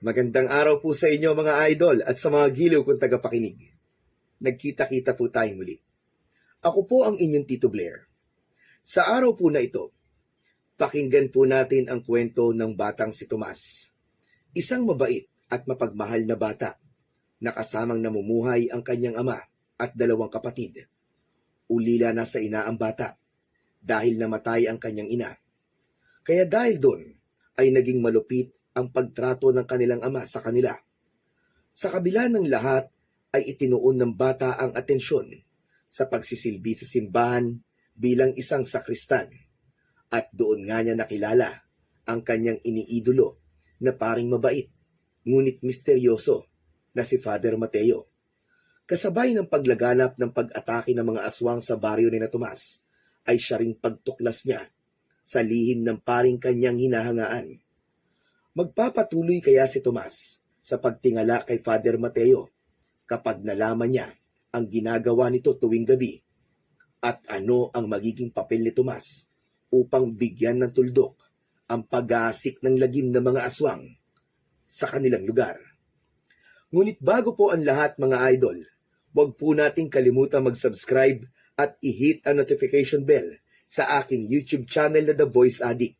Magandang araw po sa inyo mga idol at sa mga giliw kong tagapakinig. Nagkita-kita po tayong muli. Ako po ang inyong Tito Blair. Sa araw po na ito, pakinggan po natin ang kwento ng batang si Tomas. Isang mabait at mapagmahal na bata na kasamang namumuhay ang kanyang ama at dalawang kapatid. Ulila na sa ina ang bata dahil namatay ang kanyang ina. Kaya dahil doon ay naging malupit ang pagtrato ng kanilang ama sa kanila. Sa kabila ng lahat ay itinuon ng bata ang atensyon sa pagsisilbi sa simbahan bilang isang sakristan at doon nga niya nakilala ang kanyang iniidolo na paring mabait ngunit misteryoso na si Father Mateo. Kasabay ng paglaganap ng pag-atake ng mga aswang sa baryo ni Tomas ay siya ring pagtuklas niya sa lihim ng paring kanyang hinahangaan. Magpapatuloy kaya si Tomas sa pagtingala kay Father Mateo kapag nalaman niya ang ginagawa nito tuwing gabi at ano ang magiging papel ni Tomas upang bigyan ng tuldok ang pag-aasik ng lagim ng mga aswang sa kanilang lugar. Ngunit bago po ang lahat mga idol, huwag po nating kalimutan mag-subscribe at i-hit ang notification bell sa aking YouTube channel na The Voice Addict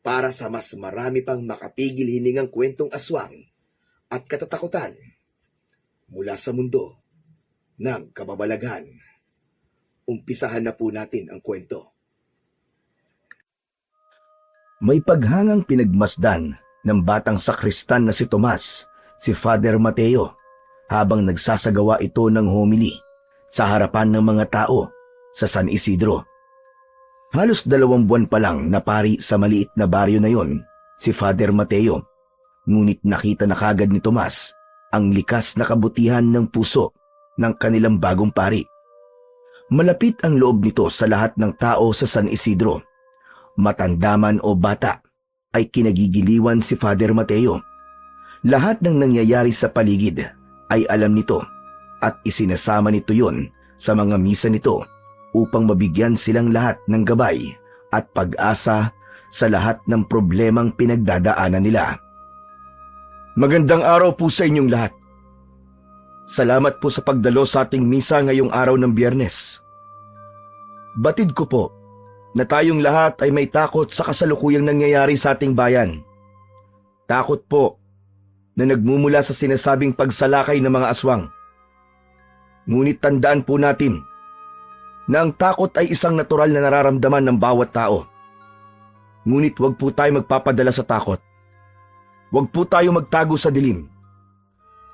para sa mas marami pang makapigil hiningang kwentong aswang at katatakutan mula sa mundo ng kababalaghan. Umpisahan na po natin ang kwento. May paghangang pinagmasdan ng batang sakristan na si Tomas, si Father Mateo, habang nagsasagawa ito ng homily sa harapan ng mga tao sa San Isidro. Halos 2 buwan pa lang na pari sa maliit na baryo na yon, si Father Mateo, ngunit nakita na kagad ni Tomas ang likas na kabutihan ng puso ng kanilang bagong pari. Malapit ang loob nito sa lahat ng tao sa San Isidro. Matandaman o bata ay kinagigiliwan si Father Mateo. Lahat ng nangyayari sa paligid ay alam nito at isinasama nito yon sa mga misa nito upang mabigyan silang lahat ng gabay at pag-asa sa lahat ng problemang pinagdadaanan nila. Magandang araw po sa inyong lahat. Salamat po sa pagdalo sa ating misa ngayong araw ng Biyernes. Batid ko po na tayong lahat ay may takot sa kasalukuyang nangyayari sa ating bayan. Takot po na nagmumula sa sinasabing pagsalakay ng mga aswang. Ngunit tandaan po natin na ang takot ay isang natural na nararamdaman ng bawat tao. Ngunit huwag po tayo magpapadala sa takot. Huwag po tayo magtago sa dilim.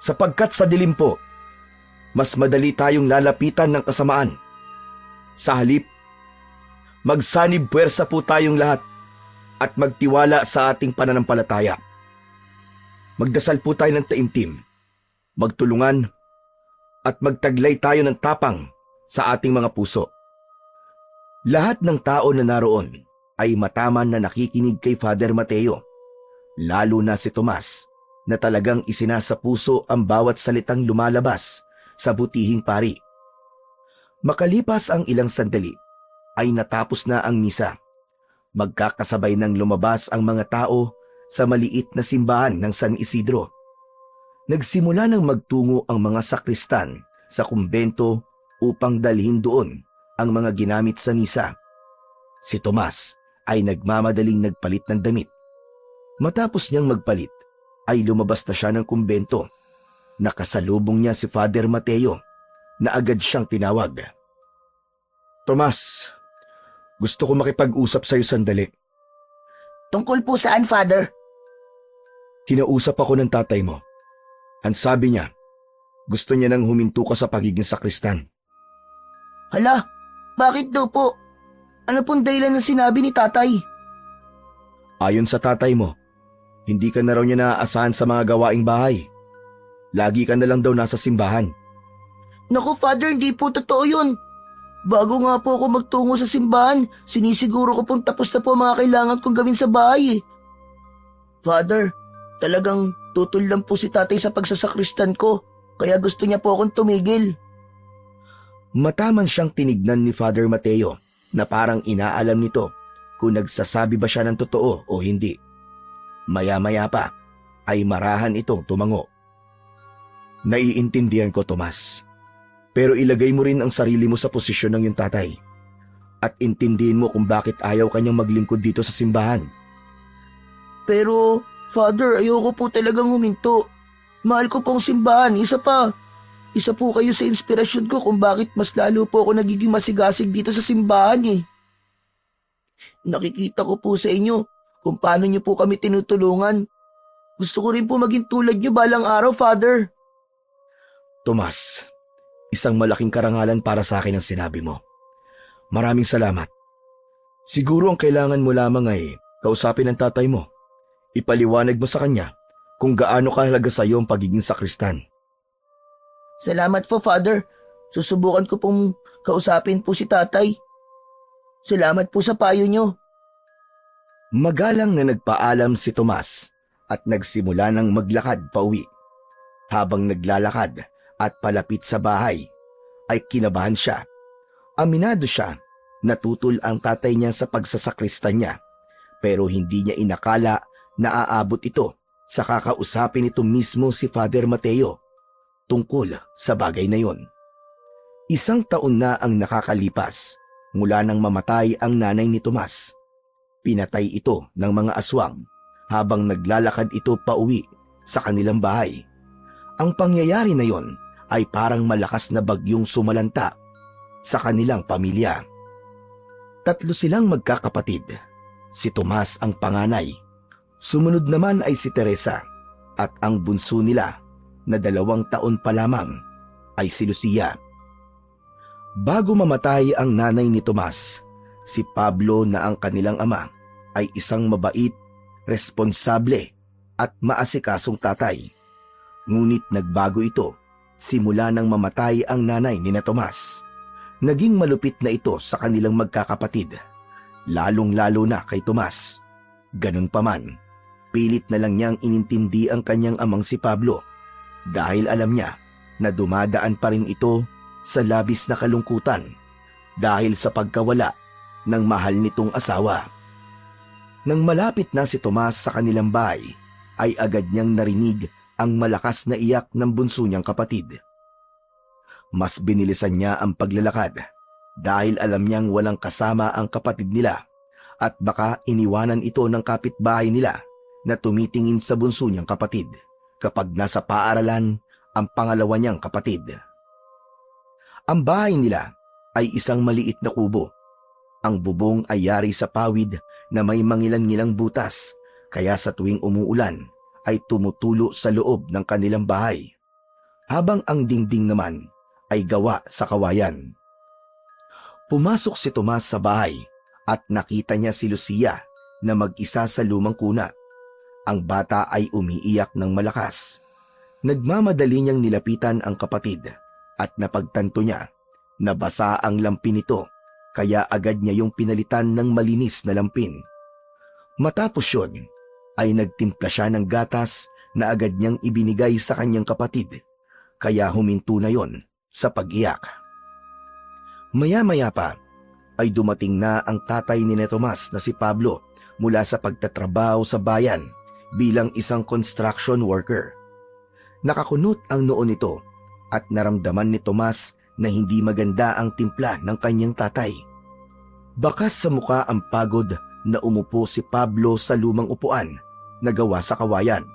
Sapagkat sa dilim po, mas madali tayong lalapitan ng kasamaan. Sa halip, magsanib puwersa po tayong lahat at magtiwala sa ating pananampalataya. Magdasal po tayo ng taimtim, magtulungan at magtaglay tayo ng tapang sa ating mga puso. Lahat ng tao na naroon ay mataman na nakikinig kay Father Mateo, lalo na si Tomas na talagang isinasa puso ang bawat salitang lumalabas sa butihing pari. Makalipas ang ilang sandali ay natapos na ang misa. Magkakasabay nang lumabas ang mga tao sa maliit na simbahan ng San Isidro. Nagsimula nang magtungo ang mga sakristan sa kumbento upang dalhin doon ang mga ginamit sa misa. Si Tomas ay nagmamadaling nagpalit ng damit. Matapos niyang magpalit, ay lumabas na siya ng kumbento. Nakasalubong niya si Father Mateo na agad siyang tinawag. Tomas, gusto ko makipag-usap sa iyo sandali. Tungkol po saan, Father? Kinausap ako ng tatay mo. Ang sabi niya, gusto niya nang huminto ka sa pagiging sakristan. Hala, bakit daw po? Ano pong dahilan ng sinabi ni tatay? Ayon sa tatay mo, hindi ka na raw niya naaasahan sa mga gawaing bahay. Lagi ka na lang daw nasa simbahan. Naku, Father, hindi po totoo yun. Bago nga po ako magtungo sa simbahan, sinisiguro ko pong tapos na po ang mga kailangan kong gawin sa bahay. Father, talagang tutol lang po si tatay sa pagsasakristan ko, kaya gusto niya po akong tumigil. Mataman siyang tinignan ni Father Mateo na parang inaalam nito kung nagsasabi ba siya ng totoo o hindi. Maya-maya pa ay marahan itong tumango. Naiintindihan ko, Tomas. Pero ilagay mo rin ang sarili mo sa posisyon ng iyong tatay. At intindihin mo kung bakit ayaw kanyang maglingkod dito sa simbahan. Pero, Father, ayoko po talagang huminto. Mahal ko pong simbahan, isa po kayo sa inspirasyon ko kung bakit mas lalo po ako nagiging masigasig dito sa simbahan eh. Nakikita ko po sa inyo kung paano niyo po kami tinutulungan. Gusto ko rin po maging tulad niyo balang araw, Father. Tomas, isang malaking karangalan para sa akin ang sinabi mo. Maraming salamat. Siguro ang kailangan mo lamang ay kausapin ang tatay mo. Ipaliwanag mo sa kanya kung gaano kahalaga sa iyo ang pagiging sakristan. Salamat po, Father. Susubukan ko pong kausapin po si tatay. Salamat po sa payo niyo. Magalang na nagpaalam si Tomas at nagsimula ng maglakad pauwi. Habang naglalakad at palapit sa bahay, ay kinabahan siya. Aminado siya na tutol ang tatay niya sa pagsasakristan niya, pero hindi niya inakala na aabot ito sa kakausapin ito mismo si Father Mateo tungkol sa bagay na yon. 1 taon na ang nakakalipas mula nang mamatay ang nanay ni Tomas. Pinatay ito ng mga aswang habang naglalakad ito pauwi sa kanilang bahay. Ang pangyayari na yon ay parang malakas na bagyong sumalanta sa kanilang pamilya. 3 silang magkakapatid. Si Tomas ang panganay. Sumunod naman ay si Teresa at ang bunso nila na 2 taon pa lamang ay si Lucia. Bago mamatay ang nanay ni Tomas, si Pablo na ang kanilang ama ay isang mabait, responsable at maasikasong tatay. Ngunit nagbago ito simula nang mamatay ang nanay ni Tomas. Naging malupit na ito sa kanilang magkakapatid, lalong-lalo na kay Tomas. Ganun pa man, pilit na lang niyang inintindi ang kanyang amang si Pablo dahil alam niya na dumadaan pa rin ito sa labis na kalungkutan dahil sa pagkawala ng mahal nitong asawa. Nang malapit na si Tomas sa kanilang bahay, ay agad niyang narinig ang malakas na iyak ng bunso niyang kapatid. Mas binilisan niya ang paglalakad dahil alam niyang walang kasama ang kapatid nila at baka iniwanan ito ng kapitbahay nila na tumitingin sa bunso niyang kapatid kapag nasa paaralan ang pangalawa niyang kapatid. Ang bahay nila ay isang maliit na kubo. Ang bubong ay yari sa pawid na may mangilan-ngilang butas, kaya sa tuwing umuulan ay tumutulo sa loob ng kanilang bahay, habang ang dingding naman ay gawa sa kawayan. Pumasok si Tomas sa bahay at nakita niya si Lucia na mag-isa sa lumang kuna. Ang bata ay umiiyak ng malakas. Nagmamadali niyang nilapitan ang kapatid at napagtanto niya na basa ang lampin nito, kaya agad niya yung pinalitan ng malinis na lampin. Matapos yun, ay nagtimpla siya ng gatas na agad niyang ibinigay sa kanyang kapatid, kaya huminto na yon sa pag-iyak. Maya-maya pa, ay dumating na ang tatay ni Tomas na si Pablo mula sa pagtatrabaho sa bayan bilang isang construction worker. Nakakunot ang noo nito at naramdaman ni Tomas na hindi maganda ang timpla ng kanyang tatay. Bakas sa muka ang pagod na umupo si Pablo sa lumang upuan na gawa sa kawayan.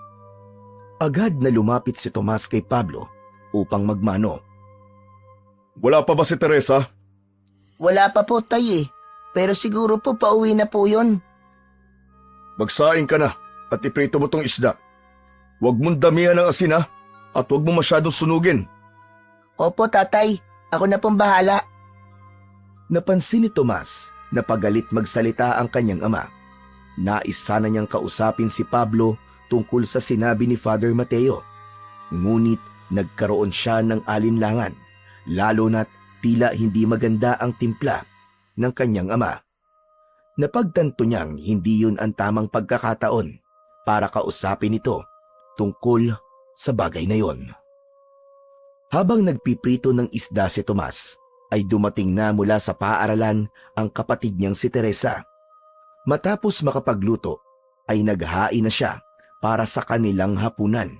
Agad na lumapit si Tomas kay Pablo upang magmano. Wala pa ba si Teresa? Wala pa po, tay eh. Pero siguro po pauwi na po yun. Magsaing ka na at iprito mo tong isda. Huwag mong damihan ng asin ha, at huwag mo masyadong sunugin. Opo, tatay. Ako na pong bahala. Napansin ni Tomas na pagalit magsalita ang kanyang ama. Nais sana niyang kausapin si Pablo tungkol sa sinabi ni Father Mateo. Ngunit nagkaroon siya ng alinlangan, lalo na't tila hindi maganda ang timpla ng kanyang ama. Napagtanto niyang hindi yun ang tamang pagkakataon para kausapin ito tungkol sa bagay na yon. Habang nagpiprito ng isda si Tomas, ay dumating na mula sa paaralan ang kapatid niyang si Teresa. Matapos makapagluto, ay naghain na siya para sa kanilang hapunan.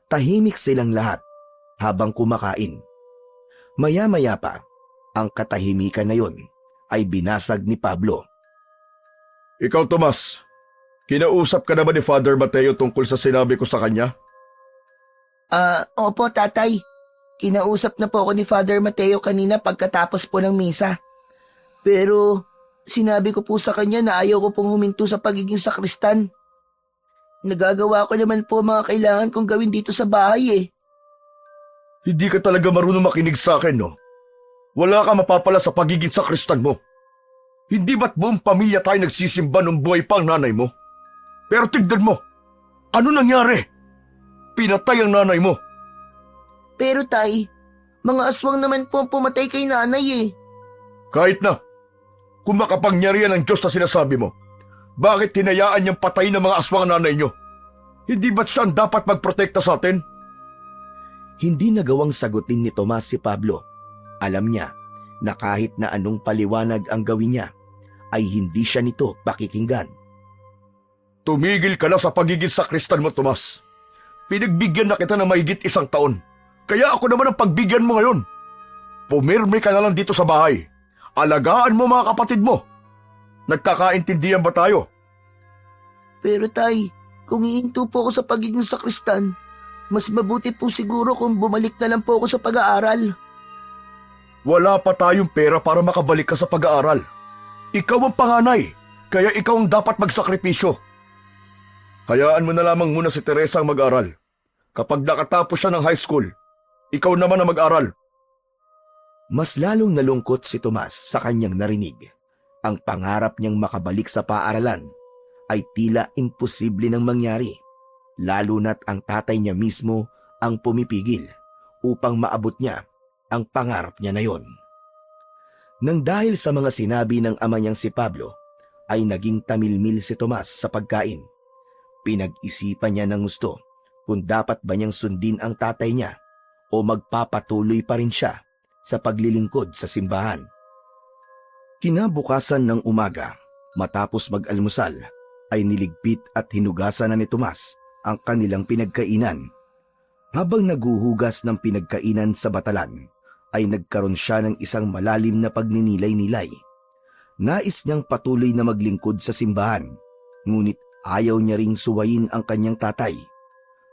Tahimik silang lahat habang kumakain. Maya-maya pa, ang katahimikan na yon ay binasag ni Pablo. Ikaw, Tomas, kinausap ka na ba ni Father Mateo tungkol sa sinabi ko sa kanya? Opo tatay. Kinausap na po ako ni Father Mateo kanina pagkatapos po ng misa. Pero sinabi ko po sa kanya na ayaw ko pong huminto sa pagiging sakristan. Nagagawa ko naman po mga kailangan kong gawin dito sa bahay eh. Hindi ka talaga marunong makinig sa akin, no? Wala ka mapapala sa pagiging sakristan mo. Hindi ba't buong pamilya tayo nagsisimba nung buhay pa ang nanay mo? Pero tignan mo, ano nangyari? Pinatay ang nanay mo. Pero tay, mga aswang naman po ang pumatay kay nanay eh. Kahit na, kung makapangyarihan ang Diyos na sinasabi mo, bakit hinayaan niyang patayin ng mga aswang ang nanay niyo? Hindi ba't siya ang dapat magprotekta sa atin? Hindi nagawang sagutin ni Tomas si Pablo. Alam niya na kahit na anong paliwanag ang gawin niya, ay hindi siya nito pakikinggan. Tumigil ka na sa pagiging sakristan mo, Tomas. Pinagbigyan na kita ng mahigit 1 taon. Kaya ako naman ang pagbigyan mo ngayon. Pumirme ka na lang dito sa bahay. Alagaan mo mga kapatid mo. Nagkakaintindihan ba tayo? Pero tay, kung iinto po ako sa pagiging sakristan, mas mabuti po siguro kung bumalik na lang po ako sa pag-aaral. Wala pa tayong pera para makabalik ka sa pag-aaral. Ikaw ang panganay, kaya ikaw ang dapat magsakripisyo. Hayaan mo na lamang muna si Teresa ang mag-aral. Kapag nakatapos siya ng high school, ikaw naman ang mag-aral. Mas lalong nalungkot si Tomas sa kanyang narinig. Ang pangarap niyang makabalik sa paaralan ay tila imposible nang mangyari, lalo na't ang tatay niya mismo ang pumipigil upang maabot niya ang pangarap niya na yon. Nang dahil sa mga sinabi ng ama niyang si Pablo, ay naging tamilmil si Tomas sa pagkain. Pinag-isipan niya ng gusto kung dapat ba niyang sundin ang tatay niya o magpapatuloy pa rin siya sa paglilingkod sa simbahan. Kinabukasan ng umaga, matapos mag-almusal, ay niligpit at hinugasan na ni Tomas ang kanilang pinagkainan. Habang naguhugas ng pinagkainan sa batalan, ay nagkaroon siya ng isang malalim na pagninilay-nilay. Nais niyang patuloy na maglingkod sa simbahan, ngunit ayaw niya ring suwayin ang kanyang tatay.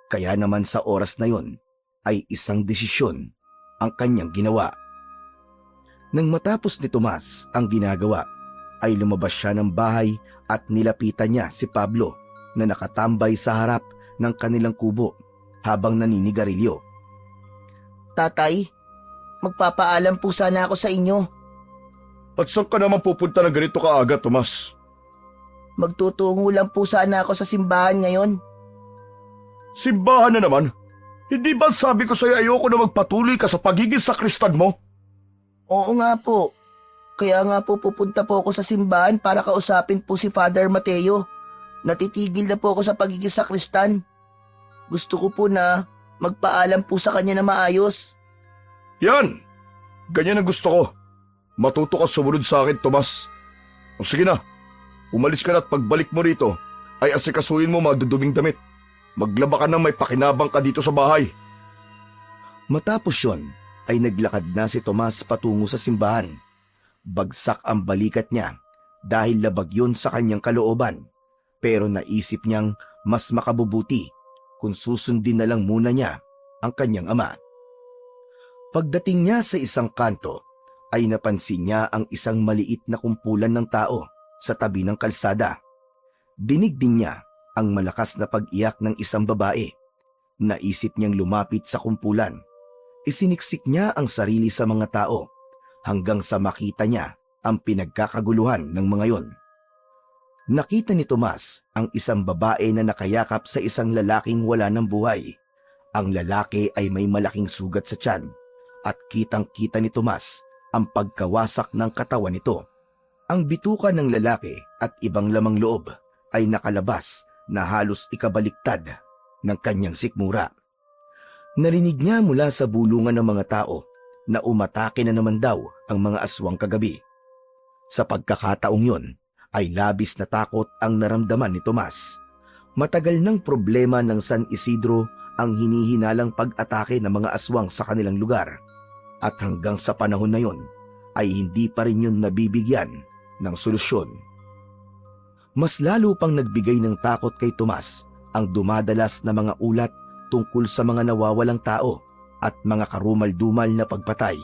Kaya naman sa oras na yon, ay isang desisyon ang kanyang ginawa. Nang matapos ni Tomas ang ginagawa, ay lumabas siya ng bahay at nilapitan niya si Pablo na nakatambay sa harap ng kanilang kubo habang naninigarilyo. Tatay, magpapaalam po sana ako sa inyo. At saan ka naman pupunta na ganito kaaga, Tomas? Magtutungo lang po sana ako sa simbahan ngayon. Simbahan na naman? Hindi ba sabi ko sa'yo ayoko na magpatuloy ka sa pagiging sakristan mo? Oo nga po. Kaya nga po pupunta po ako sa simbahan para kausapin po si Father Mateo. Natitigil na po ako sa pagiging sakristan. Gusto ko po na magpaalam po sa kanya na maayos. Yan! Ganyan ang gusto ko. Matuto ka sumunod sa akin, Tomas. O sige na, umalis ka na at pagbalik mo rito, ay asikasuhin mo mga duduming damit. Maglaba ka nang may pakinabang ka dito sa bahay. Matapos yon, ay naglakad na si Tomas patungo sa simbahan. Bagsak ang balikat niya dahil labag yun sa kanyang kalooban. Pero naisip niyang mas makabubuti kung susundin na lang muna niya ang kanyang ama. Pagdating niya sa isang kanto, ay napansin niya ang isang maliit na kumpulan ng tao sa tabi ng kalsada. Dinig din niya ang malakas na pag-iyak ng isang babae. Naisip niyang lumapit sa kumpulan. Isiniksik niya ang sarili sa mga tao hanggang sa makita niya ang pinagkakaguluhan ng mga yon. Nakita ni Tomas ang isang babae na nakayakap sa isang lalaking wala ng buhay. Ang lalaki ay may malaking sugat sa tiyan at kitang-kita ni Tomas ang pagkawasak ng katawan nito. Ang bituka ng lalaki at ibang lamang loob ay nakalabas na halos ikabaliktad ng kanyang sikmura. Narinig niya mula sa bulungan ng mga tao na umatake na naman daw ang mga aswang kagabi. Sa pagkakataong yon, ay labis na takot ang naramdaman ni Tomas. Matagal ng problema ng San Isidro ang hinihinalang pag-atake ng mga aswang sa kanilang lugar at hanggang sa panahon na yon ay hindi pa rin yun nabibigyan ng solusyon. Mas lalo pang nagbigay ng takot kay Tomas ang dumadalas na mga ulat tungkol sa mga nawawalang tao at mga karumal-dumal na pagpatay.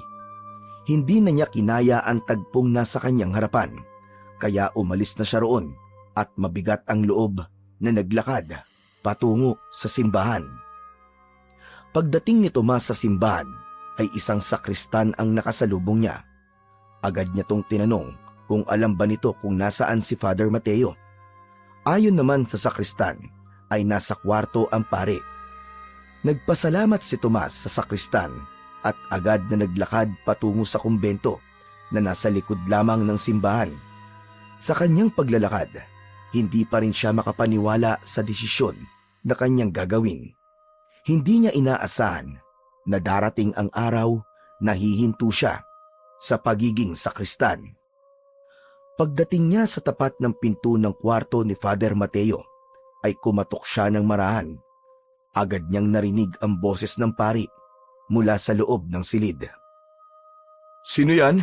Hindi na niya kinaya ang tagpong nasa kanyang harapan, kaya umalis na siya roon at mabigat ang loob na naglakad patungo sa simbahan. Pagdating ni Tomas sa simbahan ay isang sakristan ang nakasalubong niya. Agad niya tong tinanong kung alam ba nito kung nasaan si Father Mateo. Ayon naman sa sakristan ay nasa kwarto ang pare. Nagpasalamat si Tomas sa sakristan at agad na naglakad patungo sa kumbento na nasa likod lamang ng simbahan. Sa kanyang paglalakad, hindi pa rin siya makapaniwala sa desisyon na kanyang gagawin. Hindi niya inaasahan na darating ang araw na hihinto siya sa pagiging sakristan. Pagdating niya sa tapat ng pinto ng kwarto ni Father Mateo, ay kumatok siya ng marahan. Agad niyang narinig ang boses ng pari mula sa loob ng silid. Sino yan?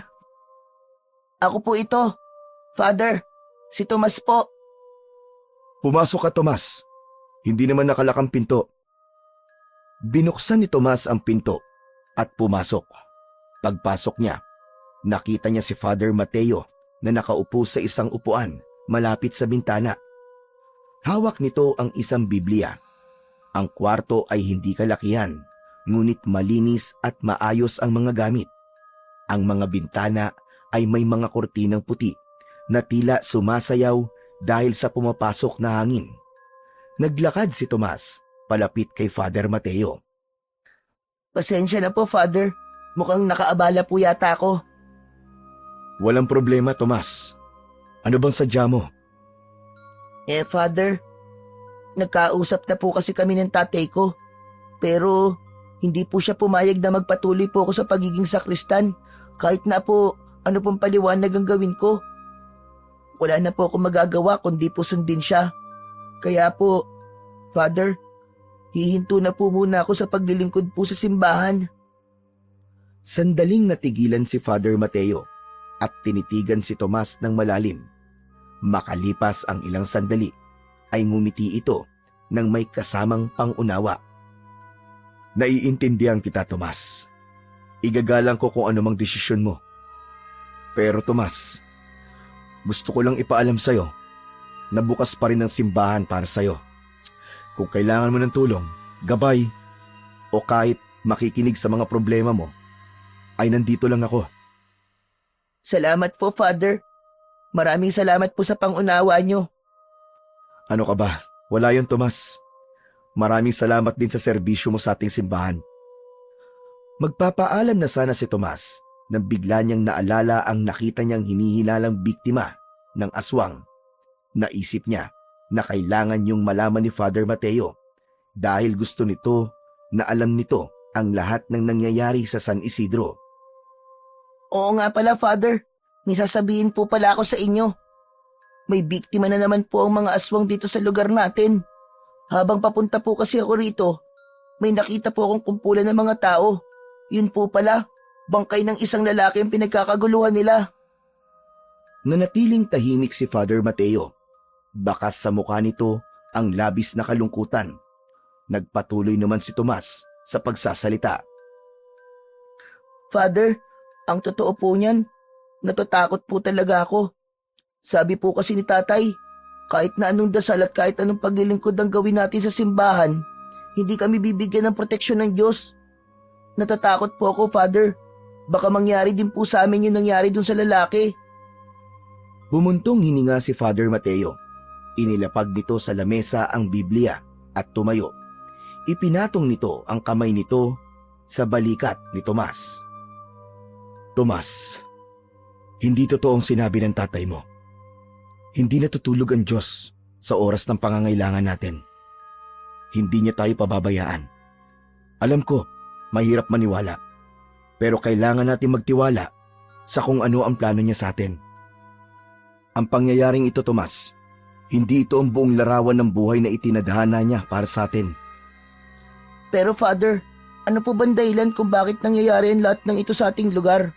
Ako po ito. Father, si Tomas po. Pumasok ka, Tomas. Hindi naman nakalakang pinto. Binuksan ni Tomas ang pinto at pumasok. Pagpasok niya, nakita niya si Father Mateo na nakaupo sa isang upuan malapit sa bintana. Hawak nito ang isang Biblia. Ang kwarto ay hindi kalakihan, ngunit malinis at maayos ang mga gamit. Ang mga bintana ay may mga kortinang puti na tila sumasayaw dahil sa pumapasok na hangin. Naglakad si Tomas palapit kay Father Mateo. Pasensya na po, Father. Mukhang nakaabala po yata ako. Walang problema, Tomas. Ano bang sadya mo? Father, nagkausap na po kasi kami ng tatay ko. Pero hindi po siya pumayag na magpatuloy po ako sa pagiging sakristan kahit na po ano pong paliwanag ang gawin ko. Wala na po ako magagawa kundi po sundin siya. Kaya po, Father, hihinto na po muna ako sa paglilingkod po sa simbahan. Sandaling natigilan si Father Mateo at tinitigan si Tomas ng malalim. Makalipas ang ilang sandali, ay ngumiti ito ng may kasamang pangunawa. Naiintindihan kita, Tomas. Igagalang ko kung anumang desisyon mo. Pero Tomas, gusto ko lang ipaalam sa'yo na bukas pa rin ang simbahan para sa'yo. Kung kailangan mo ng tulong, gabay, o kahit makikinig sa mga problema mo, ay nandito lang ako. Salamat po, Father. Maraming salamat po sa pangunawa nyo. Ano ka ba? Wala yun, Tomas. Maraming salamat din sa serbisyo mo sa ating simbahan. Magpapaalam na sana si Tomas nang bigla niyang naalala ang nakita niyang hinihinalang biktima ng aswang. Naisip niya na kailangan niyong malaman ni Father Mateo dahil gusto nito na alam nito ang lahat ng nangyayari sa San Isidro. Oo nga pala, Father. May sasabihin po pala ako sa inyo. May biktima na naman po ang mga aswang dito sa lugar natin. Habang papunta po kasi ako rito, may nakita po akong kumpulan ng mga tao. Yun po pala, bangkay ng isang lalaki ang pinagkakaguluhan nila. Nanatiling tahimik si Father Mateo. Bakas sa mukha nito ang labis na kalungkutan. Nagpatuloy naman si Tomas sa pagsasalita. Father, ang totoo po niyan, natatakot po talaga ako. Sabi po kasi ni tatay, kahit na anong dasal at kahit anong paglilingkod ang gawin natin sa simbahan, hindi kami bibigyan ng proteksyon ng Diyos. Natatakot po ako, Father. Baka mangyari din po sa amin yung nangyari dun sa lalaki. Humuntong hininga si Father Mateo. Inilapag nito sa lamesa ang Biblia at tumayo. Ipinatong nito ang kamay nito sa balikat ni Tomas. Tomas, hindi totoong sinabi ng tatay mo. Hindi natutulog ang Diyos sa oras ng pangangailangan natin. Hindi niya tayo pababayaan. Alam ko, mahirap maniwala. Pero kailangan natin magtiwala sa kung ano ang plano niya sa atin. Ang pangyayaring ito, Tomas, Hindi ito ang buong larawan ng buhay na itinadhana niya para sa atin. Pero Father, ano po bang dahilan kung bakit nangyayari ang lahat ng ito sa ating lugar?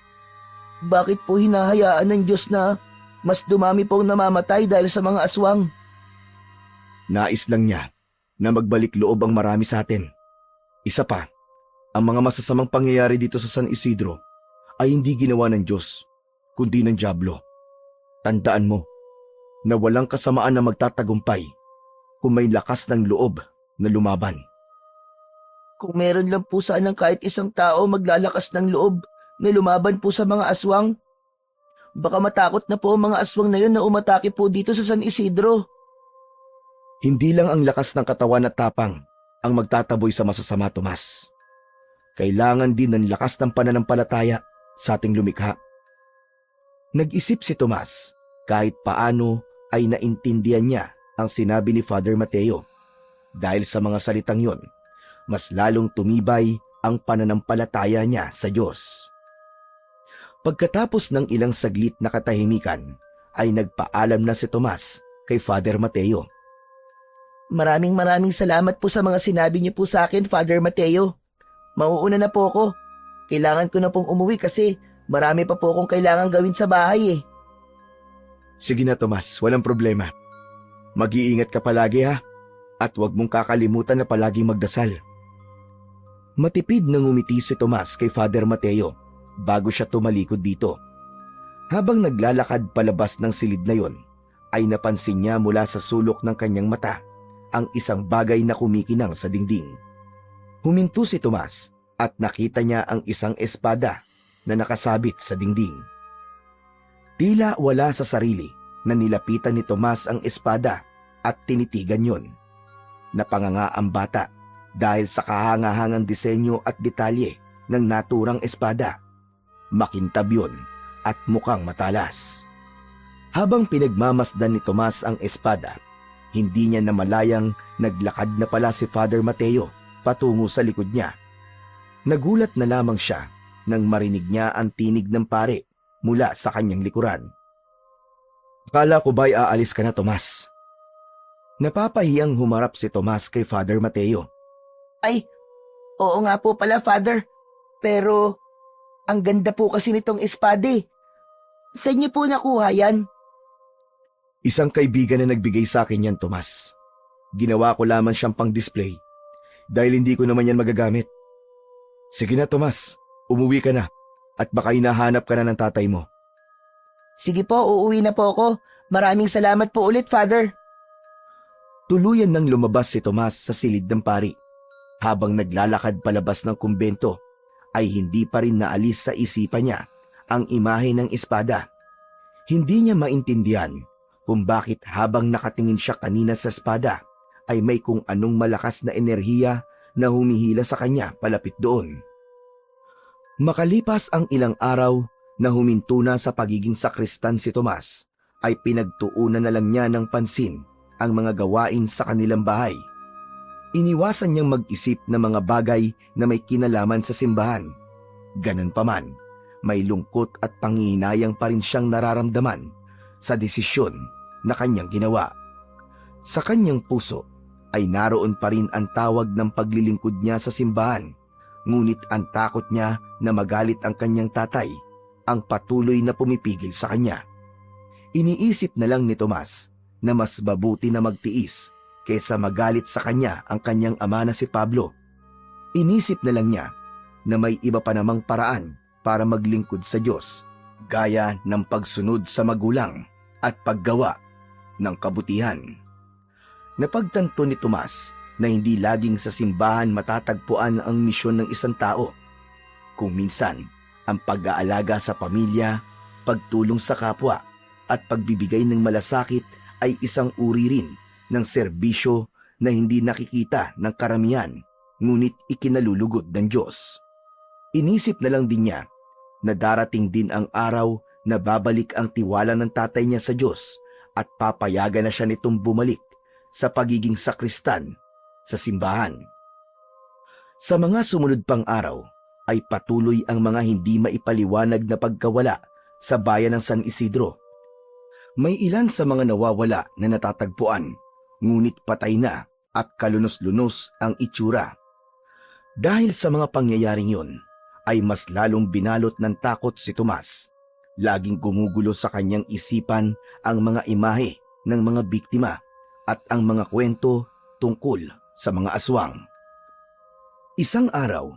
Bakit po hinahayaan ng Diyos na mas dumami pong namamatay dahil sa mga aswang? Nais lang niya na magbalik loob ang marami sa atin. Isa pa, ang mga masasamang pangyayari dito sa San Isidro ay hindi ginawa ng Diyos, kundi ng dyablo. Tandaan mo na walang kasamaan na magtatagumpay kung may lakas ng loob na lumaban. Kung meron lang po sanang kahit isang tao maglalakas ng loob na lumaban po sa mga aswang, baka matakot na po ang mga aswang na yun na umatake po dito sa San Isidro. Hindi lang ang lakas ng katawan at tapang ang magtataboy sa masasama, Tomas. Kailangan din ng lakas ng pananampalataya sa ating lumikha. Nag-isip si Tomas kahit paano ay naintindihan niya ang sinabi ni Father Mateo. Dahil sa mga salitang yon, mas lalong tumibay ang pananampalataya niya sa Diyos. Pagkatapos ng ilang saglit na katahimikan, ay nagpaalam na si Tomas kay Father Mateo. Maraming salamat po sa mga sinabi niyo po sa akin, Father Mateo. Mauuna na po ako. Kailangan ko na pong umuwi kasi marami pa po akong kailangan gawin sa bahay eh. Sige na Tomas, walang problema. Mag-iingat ka palagi ha, at huwag mong kakalimutan na palaging magdasal. Matipid na ngumiti si Tomas kay Father Mateo bago siya tumalikod dito. Habang naglalakad palabas ng silid na yon, ay napansin niya mula sa sulok ng kanyang mata ang isang bagay na kumikinang sa dingding. Huminto si Tomas at nakita niya ang isang espada na nakasabit sa dingding. Tila wala sa sarili na nilapitan ni Tomas ang espada at tinitigan yon. Napanganga ang bata dahil sa kahangahangang disenyo at detalye ng naturang espada. Makintab yun at mukhang matalas. Habang pinagmamasdan ni Tomas ang espada, hindi niya namalayang naglakad na pala si Father Mateo patungo sa likod niya. Nagulat na lamang siya nang marinig niya ang tinig ng pare mula sa kanyang likuran. Akala ko ba'y aalis ka na, Tomas? Napapahiyang humarap si Tomas kay Father Mateo. Ay, oo nga po pala, Father. Pero, ang ganda po kasi nitong espade. Saan niyo po nakuha yan? Isang kaibigan na nagbigay sa akin yan, Tomas. Ginawa ko lamang siyang pang-display dahil hindi ko naman yan magagamit. Sige na, Tomas. Umuwi ka na at baka hinahanap ka na ng tatay mo. Sige po, uuwi na po ako. Maraming salamat po ulit, Father. Tuluyan nang lumabas si Tomas sa silid ng pari. Habang naglalakad palabas ng kumbento, ay hindi pa rin naalis sa isipan niya ang imahe ng espada. Hindi niya maintindihan kung bakit habang nakatingin siya kanina sa espada, ay may kung anong malakas na enerhiya na humihila sa kanya palapit doon. Makalipas ang ilang araw na huminto na sa pagiging sakristan si Tomas, ay pinagtuunan na lang niya ng pansin ang mga gawain sa kanilang bahay. Iniwasan niyang mag-isip ng mga bagay na may kinalaman sa simbahan. Ganun pa man, may lungkot at panghihinayang pa rin siyang nararamdaman sa desisyon na kanyang ginawa. Sa kanyang puso ay naroon pa rin ang tawag ng paglilingkod niya sa simbahan, ngunit ang takot niya na magalit ang kanyang tatay ang patuloy na pumipigil sa kanya. Iniisip na lang ni Tomas na mas mabuti na magtiis kaysa magalit sa kanya ang kanyang ama na si Pablo. Inisip na lang niya na may iba pa namang paraan para maglingkod sa Diyos, gaya ng pagsunod sa magulang at paggawa ng kabutihan. Napagtanto ni Tomas na hindi laging sa simbahan matatagpuan ang misyon ng isang tao. Kung minsan, ang pag-aalaga sa pamilya, pagtulong sa kapwa, at pagbibigay ng malasakit ay isang uri rin ng serbisyo na hindi nakikita ng karamihan, ngunit ikinalulugod ng Diyos. Inisip na lang din niya na darating din ang araw na babalik ang tiwala ng tatay niya sa Diyos at papayagan na siya nitong bumalik sa pagiging sakristan sa simbahan. Sa mga sumunod pang araw ay patuloy ang mga hindi maipaliwanag na pagkawala sa bayan ng San Isidro. May ilan sa mga nawawala na natatagpuan, ngunit patay na at kalunos-lunos ang itsura. Dahil sa mga pangyayaring yun, ay mas lalong binalot ng takot si Tomas. Laging gumugulo sa kanyang isipan ang mga imahe ng mga biktima at ang mga kwento tungkol sa mga aswang. Isang araw,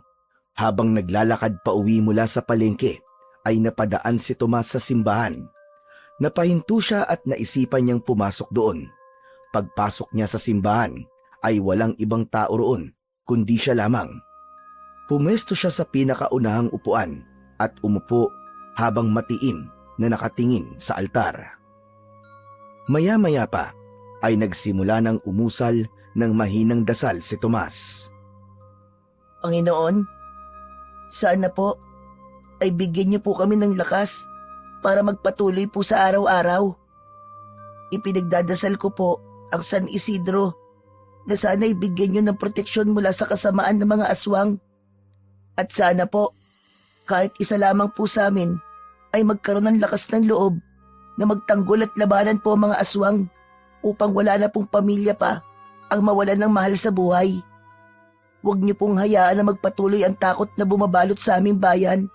habang naglalakad pa uwi mula sa palengke, ay napadaan si Tomas sa simbahan. Napahinto siya at naisipan niyang pumasok doon. Pagpasok niya sa simbahan, ay walang ibang tao roon, kundi siya lamang. Pumesto siya sa pinakaunahang upuan at umupo habang matiim na nakatingin sa altar. Maya-maya pa ay nagsimula ng umusal ng mahinang dasal si Tomas. Panginoon, sana po ay bigyan niyo po kami ng lakas para magpatuloy po sa araw-araw. Ipinagdadasal ko po ang San Isidro na sana ibigyan niyo ng proteksyon mula sa kasamaan ng mga aswang. At sana po, kahit isa lamang po sa amin, ay magkaroon ng lakas ng loob na magtanggol at labanan po ang mga aswang upang wala na pong pamilya pa ang mawalan ng mahal sa buhay. Huwag niyo pong hayaan na magpatuloy ang takot na bumabalot sa aming bayan.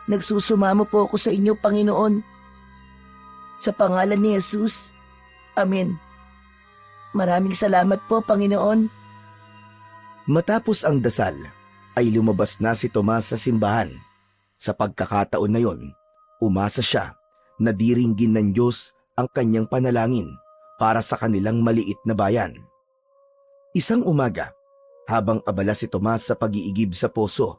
Nagsusumamo po ako sa inyo, Panginoon. Sa pangalan ni Jesus. Amen. Maraming salamat po, Panginoon. Matapos ang dasal, ay lumabas na si Tomas sa simbahan. Sa pagkakataon na yon, umasa siya na diringgin ng Diyos ang kanyang panalangin para sa kanilang maliit na bayan. Isang umaga, habang abala si Tomas sa pag-iigib sa poso,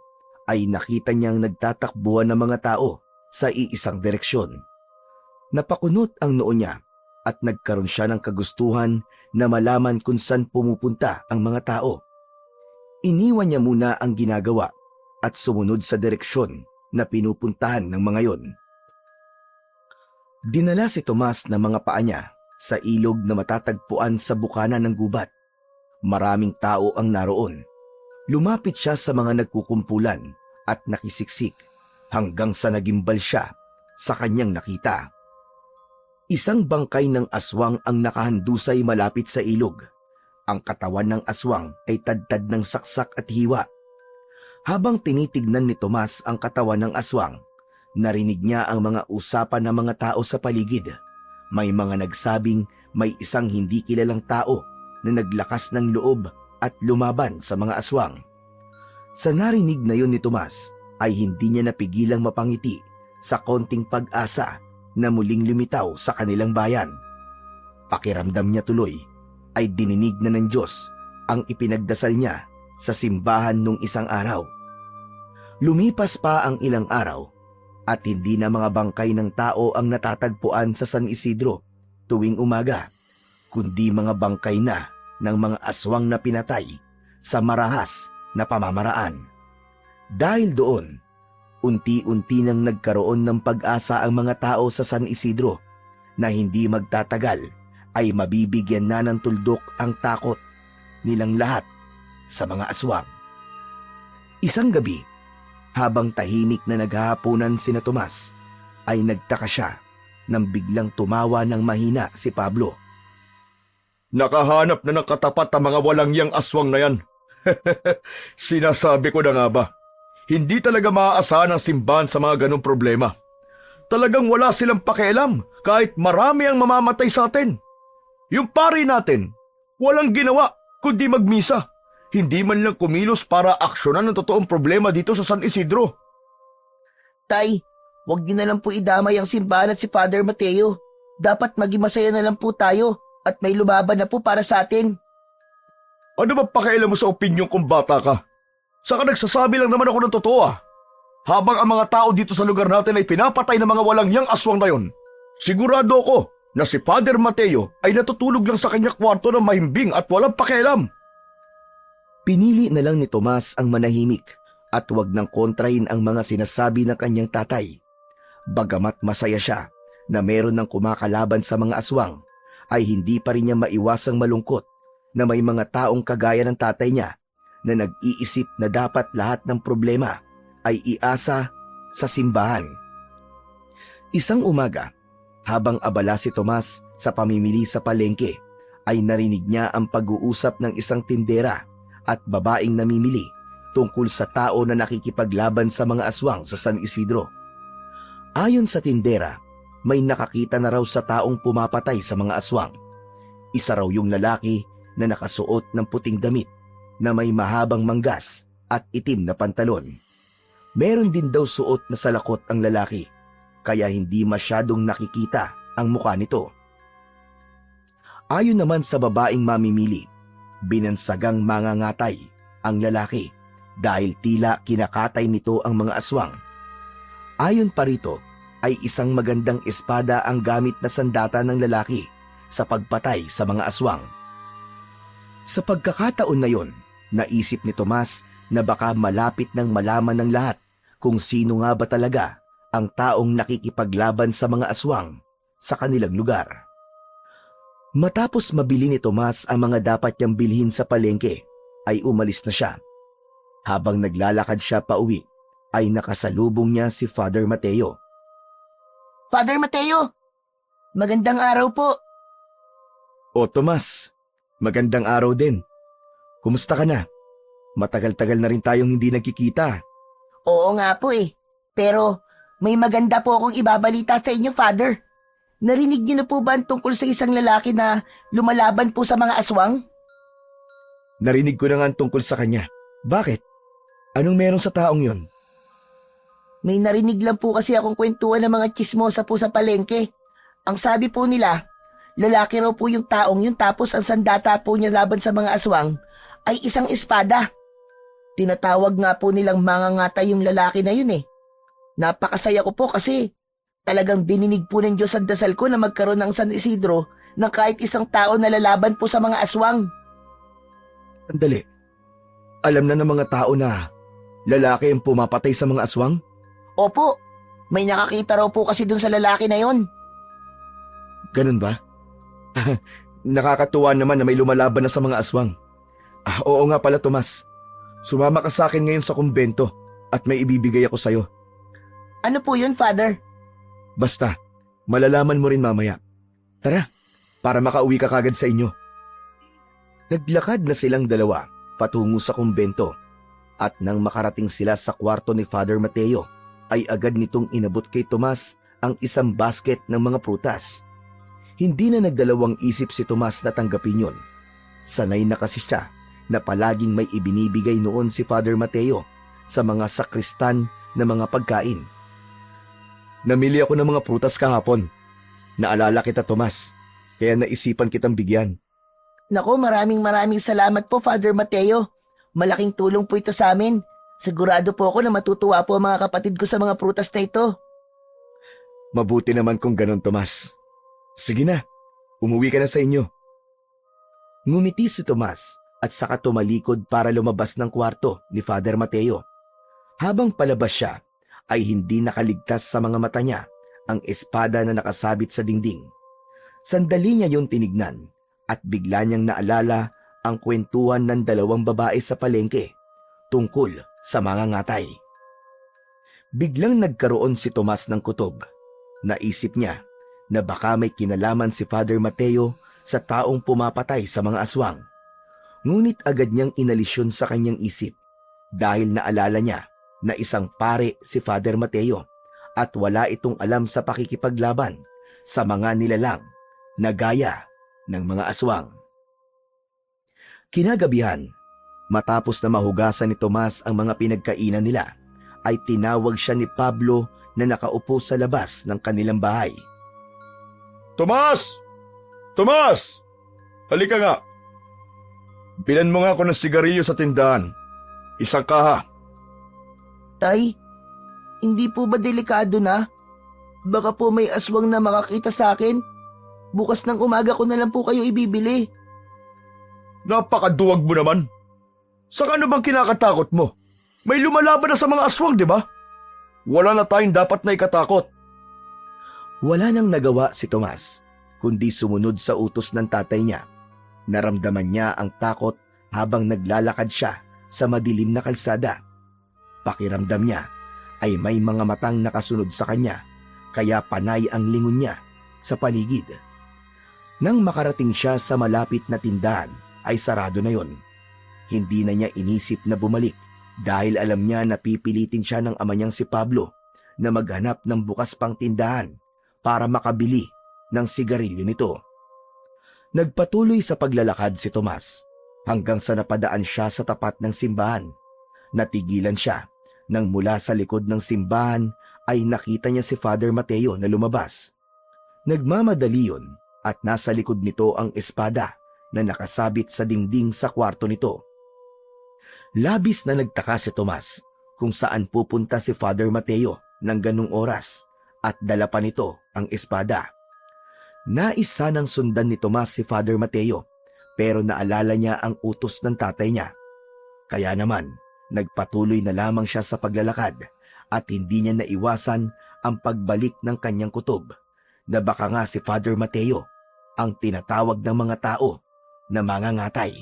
ay nakita niyang nagtatakbuhan ng mga tao sa iisang direksyon. Napakunot ang noo niya at nagkaroon siya ng kagustuhan na malaman kung saan pumupunta ang mga tao. Iniwan niya muna ang ginagawa at sumunod sa direksyon na pinupuntahan ng mga yon. Dinala si Tomas ng mga paa niya sa ilog na matatagpuan sa bukana ng gubat. Maraming tao ang naroon. Lumapit siya sa mga nagkukumpulan at nakisiksik hanggang sa nagimbal siya sa kanyang nakita. Isang bangkay ng aswang ang nakahandusay malapit sa ilog. Ang katawan ng aswang ay tadtad ng saksak at hiwa. Habang tinitignan ni Tomas ang katawan ng aswang, narinig niya ang mga usapan ng mga tao sa paligid. May mga nagsabing may isang hindi kilalang tao na naglakas ng loob at lumaban sa mga aswang. Sa narinig na yun ni Tomas, ay hindi niya napigilang mapangiti sa konting pag-asa na muling lumitaw sa kanilang bayan. Pakiramdam niya tuloy ay dininig na ng Diyos ang ipinagdasal niya sa simbahan nung isang araw. Lumipas pa ang ilang araw at hindi na mga bangkay ng tao ang natatagpuan sa San Isidro tuwing umaga, kundi mga bangkay na ng mga aswang na pinatay sa marahas na pamamaraan. Dahil doon, unti-unti nang nagkaroon ng pag-asa ang mga tao sa San Isidro na hindi magtatagal ay mabibigyan na ng tuldok ang takot nilang lahat sa mga aswang. Isang gabi, habang tahimik na naghahaponan sina Tomas, ay nagtaka siya nang biglang tumawa ng mahina si Pablo. Nakahanap na ng katapat ang mga walangyang aswang na yan. Sinasabi ko na nga ba, hindi talaga maaasahan ang simbahan sa mga ganong problema. Talagang wala silang pakialam kahit marami ang mamamatay sa atin. Yung pari natin, walang ginawa kundi magmisa. Hindi man lang kumilos para aksyonan ang totoong problema dito sa San Isidro. Tay, huwag niyo na lang po idamay ang simbahan at si Father Mateo. Dapat maging masaya na lang po tayo at may lumaban na po para sa atin. Ano ba pakialam mo sa opinyon kong bata ka? Saka nagsasabi lang naman ako ng totoo ah. Habang ang mga tao dito sa lugar natin ay pinapatay ng mga walangyang aswang na yon, sigurado ako na si Father Mateo ay natutulog lang sa kanyang kwarto ng mahimbing at walang pakialam. Pinili na lang ni Tomas ang manahimik at wag nang kontrahin ang mga sinasabi ng kanyang tatay. Bagamat masaya siya na meron ng kumakalaban sa mga aswang, ay hindi pa rin niya maiwasang malungkot na may mga taong kagaya ng tatay niya na nag-iisip na dapat lahat ng problema ay iasa sa simbahan. Isang umaga, Habang abala si Tomas sa pamimili sa palengke, ay narinig niya ang pag-uusap ng isang tindera at babaeng namimili tungkol sa tao na nakikipaglaban sa mga aswang sa San Isidro. Ayon sa tindera, may nakakita na raw sa taong pumapatay sa mga aswang. Isa raw yung lalaki na nakasuot ng puting damit na may mahabang manggas at itim na pantalon. Meron din daw suot na salakot ang lalaki, kaya hindi masyadong nakikita ang mukha nito. Ayon naman sa babaeng mamimili, binansagang mangangatay ang lalaki dahil tila kinakatay nito ang mga aswang. Ayon pa rito ay isang magandang espada ang gamit na sandata ng lalaki sa pagpatay sa mga aswang. Sa pagkakataon na yon, naisip ni Tomas na baka malapit nang malaman ng lahat kung sino nga ba talaga ang taong nakikipaglaban sa mga aswang sa kanilang lugar. Matapos mabili ni Tomas ang mga dapat niyang bilhin sa palengke, ay umalis na siya. Habang naglalakad siya pauwi, ay nakasalubong niya si Father Mateo. Father Mateo, magandang araw po. O Tomas, magandang araw din. Kumusta ka na? Matagal-tagal na rin tayong hindi nagkikita. Oo nga po eh. Pero may maganda po akong ibabalita sa inyo, Father. Narinig niyo na po ba ang tungkol sa isang lalaki na lumalaban po sa mga aswang? Narinig ko na nga ang tungkol sa kanya. Bakit? Anong meron sa taong yon? May narinig lang po kasi akong kwentuhan ng mga tsismosa po sa palengke. Ang sabi po nila, lalaki raw po yung taong yun tapos ang sandata po niya laban sa mga aswang ay isang espada. Tinatawag nga po nilang mangangatay yung lalaki na yun eh. Napakasaya ko po kasi talagang dininig po ng Diyos ang dasal ko na magkaroon ng San Isidro ng kahit isang tao na lalaban po sa mga aswang. Sandali. Alam na ng mga tao na lalaki ang pumapatay sa mga aswang? Opo, may nakakita raw po kasi dun sa lalaki na yon. Ganun ba? Nakakatuwa naman na may lumalaban na sa mga aswang. Oo nga pala, Tomas. Sumama ka sa akin ngayon sa kumbento at may ibibigay ako sa'yo. Ano po yun, Father? Basta, malalaman mo rin mamaya. Tara, para makauwi ka kagad sa inyo. Naglakad na silang dalawa patungo sa kumbento at nang makarating sila sa kwarto ni Father Mateo, ay agad nitong inabot kay Tomas ang isang basket ng mga prutas. Hindi na nagdalawang isip si Tomas na tanggapin yun. Sanay na kasi siya na palaging may ibinibigay noon si Father Mateo sa mga sakristan na mga pagkain. Namili ako ng mga prutas kahapon. Naalala kita, Tomas, kaya naisipan kitang bigyan. Naku, maraming salamat po, Father Mateo. Malaking tulong po ito sa amin. Sigurado po ako na matutuwa po ang mga kapatid ko sa mga prutas na ito. Mabuti naman kung ganon, Tomas. Sige na, umuwi ka na sa inyo. Ngumiti si Tomas at saka tumalikod para lumabas ng kwarto ni Father Mateo. Habang palabas siya, ay hindi nakaligtas sa mga mata niya ang espada na nakasabit sa dingding. Sandali niya yung tinignan at bigla niyang naalala ang kwentuhan ng dalawang babae sa palengke tungkol sa mga ngatay. Biglang nagkaroon si Tomas ng kutob. Naisip niya na baka may kinalaman si Father Mateo sa taong pumapatay sa mga aswang. Ngunit agad niyang inalisyon sa kanyang isip dahil naalala niya na isang pare si Father Mateo at wala itong alam sa pakikipaglaban sa mga nilalang na gaya ng mga aswang. Kinagabihan, matapos na mahugasan ni Tomas ang mga pinagkainan nila, ay tinawag siya ni Pablo na nakaupo sa labas ng kanilang bahay. Tomas! Tomas! Halika nga. Bilan mo nga ako ng sigarilyo sa tindahan. Isang kaha. Tay, hindi po ba delikado na? Baka po may aswang na makakita sa akin. Bukas ng umaga ko na lang po kayo ibibili. Napakaduwag mo naman. Saka ano bang kinakatakot mo? May lumalaban na sa mga aswang, di ba? Wala na tayong dapat na ikatakot. Wala nang nagawa si Tomas, kundi sumunod sa utos ng tatay niya. Naramdaman niya ang takot habang naglalakad siya sa madilim na kalsada. Pakiramdam niya ay may mga matang nakasunod sa kanya, kaya panay ang lingon niya sa paligid. Nang makarating siya sa malapit na tindahan ay sarado na yon. Hindi na niya inisip na bumalik dahil alam niya na pipilitin siya ng ama niyang si Pablo na maghanap ng bukas pang tindahan para makabili ng sigarilyo nito. Nagpatuloy sa paglalakad si Tomas hanggang sa napadaan siya sa tapat ng simbahan. Natigilan siya nang mula sa likod ng simbahan ay nakita niya si Father Mateo na lumabas. Nagmamadali yun at nasa likod nito ang espada na nakasabit sa dingding sa kwarto nito. Labis na nagtaka si Tomas kung saan pupunta si Father Mateo ng ganung oras at dala pa nito ang espada. Nais sanang sundan ni Tomas si Father Mateo pero naalala niya ang utos ng tatay niya. Kaya naman, nagpatuloy na lamang siya sa paglalakad at hindi niya naiwasan ang pagbalik ng kanyang kutob na baka nga si Father Mateo ang tinatawag ng mga tao na mangangatay.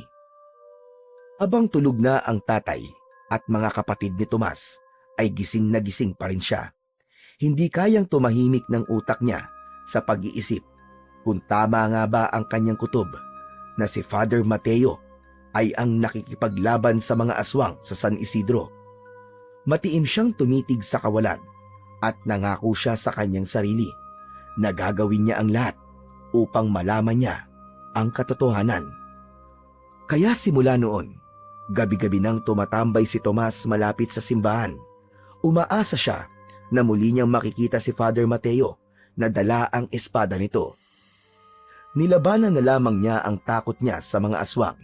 Habang tulog na ang tatay at mga kapatid ni Tomas, ay gising na gising pa rin siya. Hindi kayang tumahimik ng utak niya sa pag-iisip kung tama nga ba ang kanyang kutob na si Father Mateo ay ang nakikipaglaban sa mga aswang sa San Isidro. Matiim siyang tumitig sa kawalan at nangako siya sa kanyang sarili na gagawin niya ang lahat upang malaman niya ang katotohanan. Kaya simula noon, gabi-gabi nang tumatambay si Tomas malapit sa simbahan. Umaasa siya na muli niyang makikita si Father Mateo na dala ang espada nito. Nilabanan na lamang niya ang takot niya sa mga aswang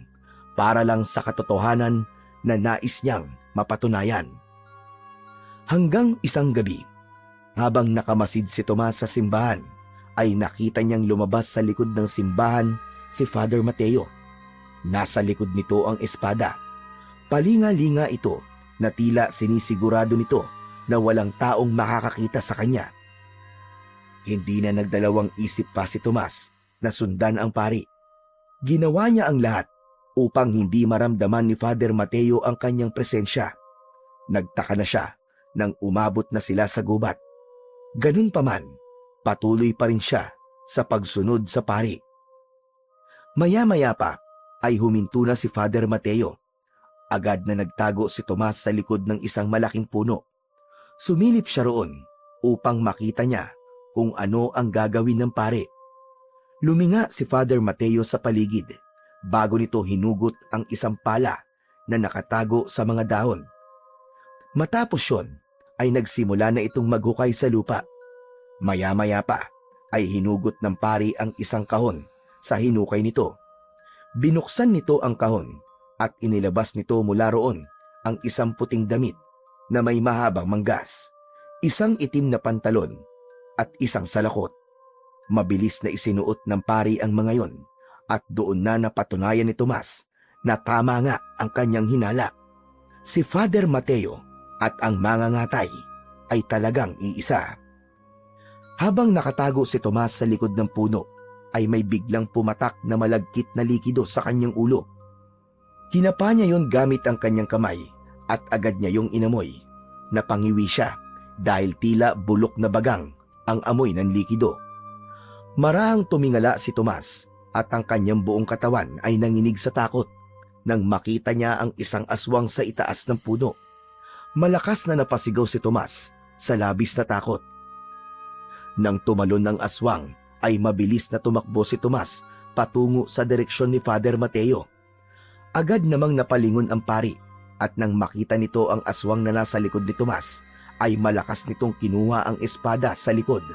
para lang sa katotohanan na nais niyang mapatunayan. Hanggang isang gabi, habang nakamasid si Tomas sa simbahan, ay nakita niyang lumabas sa likod ng simbahan si Father Mateo. Nasa likod nito ang espada. Palinga-linga ito na tila sinisigurado nito na walang taong makakakita sa kanya. Hindi na nagdalawang isip pa si Tomas na sundan ang pari. Ginawa niya ang lahat upang hindi maramdaman ni Father Mateo ang kanyang presensya. Nagtaka na siya nang umabot na sila sa gubat. Ganun pa man, patuloy pa rin siya sa pagsunod sa pari. Maya-maya pa ay huminto na si Father Mateo. Agad na nagtago si Tomas sa likod ng isang malaking puno. Sumilip siya roon upang makita niya kung ano ang gagawin ng pari. Luminga si Father Mateo sa paligid bago nito hinugot ang isang pala na nakatago sa mga dahon. Matapos yon, ay nagsimula na itong maghukay sa lupa. Maya-maya pa ay hinugot ng pari ang isang kahon sa hinukay nito. Binuksan nito ang kahon at inilabas nito mula roon ang isang puting damit na may mahabang manggas, isang itim na pantalon at isang salakot. Mabilis na isinuot ng pari ang mga yon at doon na napatunayan ni Tomas na tama nga ang kanyang hinala. Si Father Mateo at ang mangangatay ay talagang iisa. Habang nakatago si Tomas sa likod ng puno, ay may biglang pumatak na malagkit na likido sa kanyang ulo. Hinapa niya yon gamit ang kanyang kamay at agad niya yung inamoy. Napangiwi siya dahil tila bulok na bagang ang amoy ng likido. Marahang tumingala si Tomas at ang kanyang buong katawan ay nanginig sa takot nang makita niya ang isang aswang sa itaas ng puno. Malakas na napasigaw si Tomas sa labis na takot. Nang tumalon ng aswang, ay mabilis na tumakbo si Tomas patungo sa direksyon ni Father Mateo. Agad namang napalingon ang pari at nang makita nito ang aswang na nasa likod ni Tomas, ay malakas nitong kinuha ang espada sa likod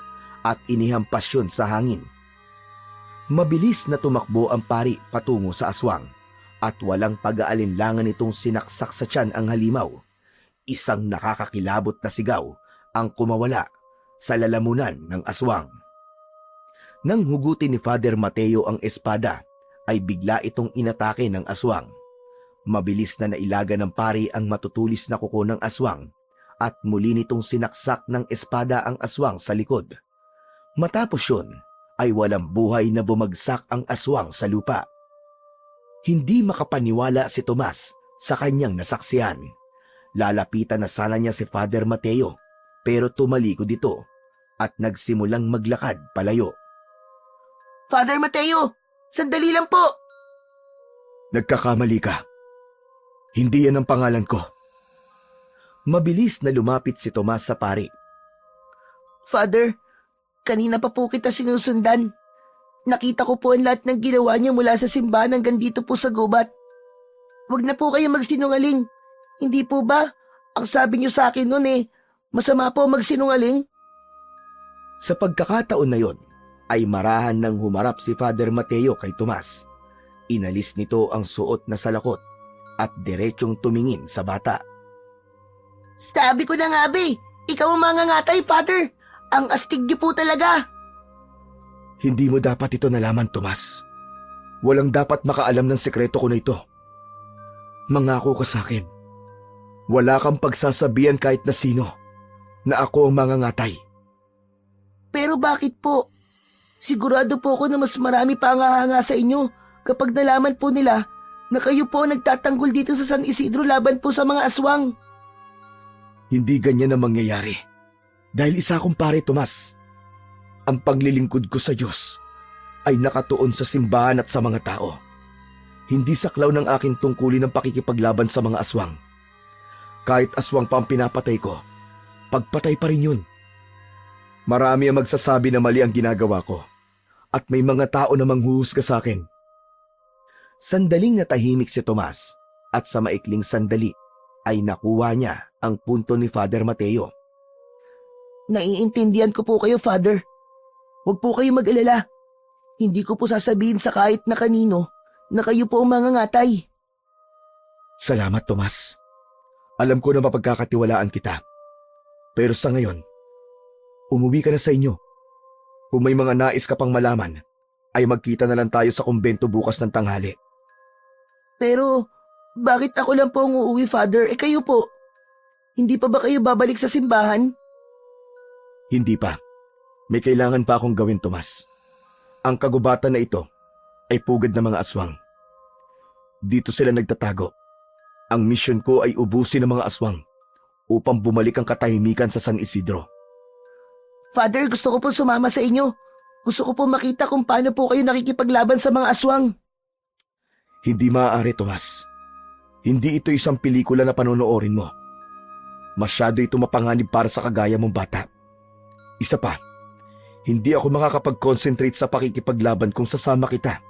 at inihampas yun sa hangin. Mabilis na tumakbo ang pari patungo sa aswang at walang pag-aalinlangan nitong sinaksak sa tiyan ang halimaw. Isang nakakakilabot na sigaw ang kumawala sa lalamunan ng aswang. Nang hugutin ni Father Mateo ang espada, ay bigla itong inatake ng aswang. Mabilis na nailaga ng pari ang matutulis na kuko ng aswang at muli nitong sinaksak ng espada ang aswang sa likod. Matapos yun, ay walang buhay na bumagsak ang aswang sa lupa. Hindi makapaniwala si Tomas sa kanyang nasaksihan. Lalapitan na sana niya si Father Mateo pero tumalikod ito at nagsimulang maglakad palayo. Father Mateo, sandali lang po. Nagkakamali ka. Hindi yan ang pangalan ko. Mabilis na lumapit si Tomas sa pari. Father, kanina pa po kita sinusundan. Nakita ko po ang lahat ng ginawa niya mula sa simbahan hanggang dito po sa gubat. Huwag na po kayo magsinungaling. Hindi po ba? Ang sabi niyo sa akin noon masama po magsinungaling. Sa pagkakataon na yon, ay marahan nang humarap si Father Mateo kay Tomas. Inalis nito ang suot na salakot at diretsong tumingin sa bata. Sabi ko na nga ikaw ang mangangatay, Father. Ang astig niyo po talaga. Hindi mo dapat ito nalaman, Tomas. Walang dapat makaalam ng sekreto ko na ito. Mangako ka sa akin. Wala kang pagsasabihan kahit na sino na ako ang mangangatay. Pero bakit po? Sigurado po ako na mas marami pa ang hahanga sa inyo kapag nalaman po nila na kayo po ang nagtatanggol dito sa San Isidro laban po sa mga aswang. Hindi ganyan ang mangyayari. Dahil isa akong pare, Tomas. Ang paglilingkod ko sa Diyos ay nakatuon sa simbahan at sa mga tao. Hindi saklaw ng aking tungkulin ang pakikipaglaban sa mga aswang. Kahit aswang pa ang pinapatay ko, pagpatay pa rin yun. Marami ang magsasabi na mali ang ginagawa ko at may mga tao na manghuhusga sa akin. Sandaling natahimik si Tomas at sa maikling sandali ay nakuha niya ang punto ni Father Mateo. Naiintindihan ko po kayo, Father. Huwag po kayo mag-alala. Hindi ko po sasabihin sa kahit na kanino na kayo po ang mangangatay. Salamat, Tomas. Alam ko na mapagkakatiwalaan kita. Pero sa ngayon, umuwi ka na sa inyo. Kung may mga nais ka pang malaman, ay magkita na lang tayo sa kumbento bukas ng tanghali. Pero, bakit ako lang po ang uuwi, Father? Kayo po. Hindi pa ba kayo babalik sa simbahan? Hindi pa. May kailangan pa akong gawin, Tomas. Ang kagubatan na ito ay pugad ng mga aswang. Dito sila nagtatago. Ang misyon ko ay ubusin ang mga aswang upang bumalik ang katahimikan sa San Isidro. Father, gusto ko po sumama sa inyo. Gusto ko po makita kung paano po kayo nakikipaglaban sa mga aswang. Hindi maaari, Tomas. Hindi ito isang pelikula na panonoorin mo. Masyado ito mapanganib para sa kagaya mong bata. Isa pa, hindi ako makakapag-concentrate sa pakikipaglaban kung sasama kita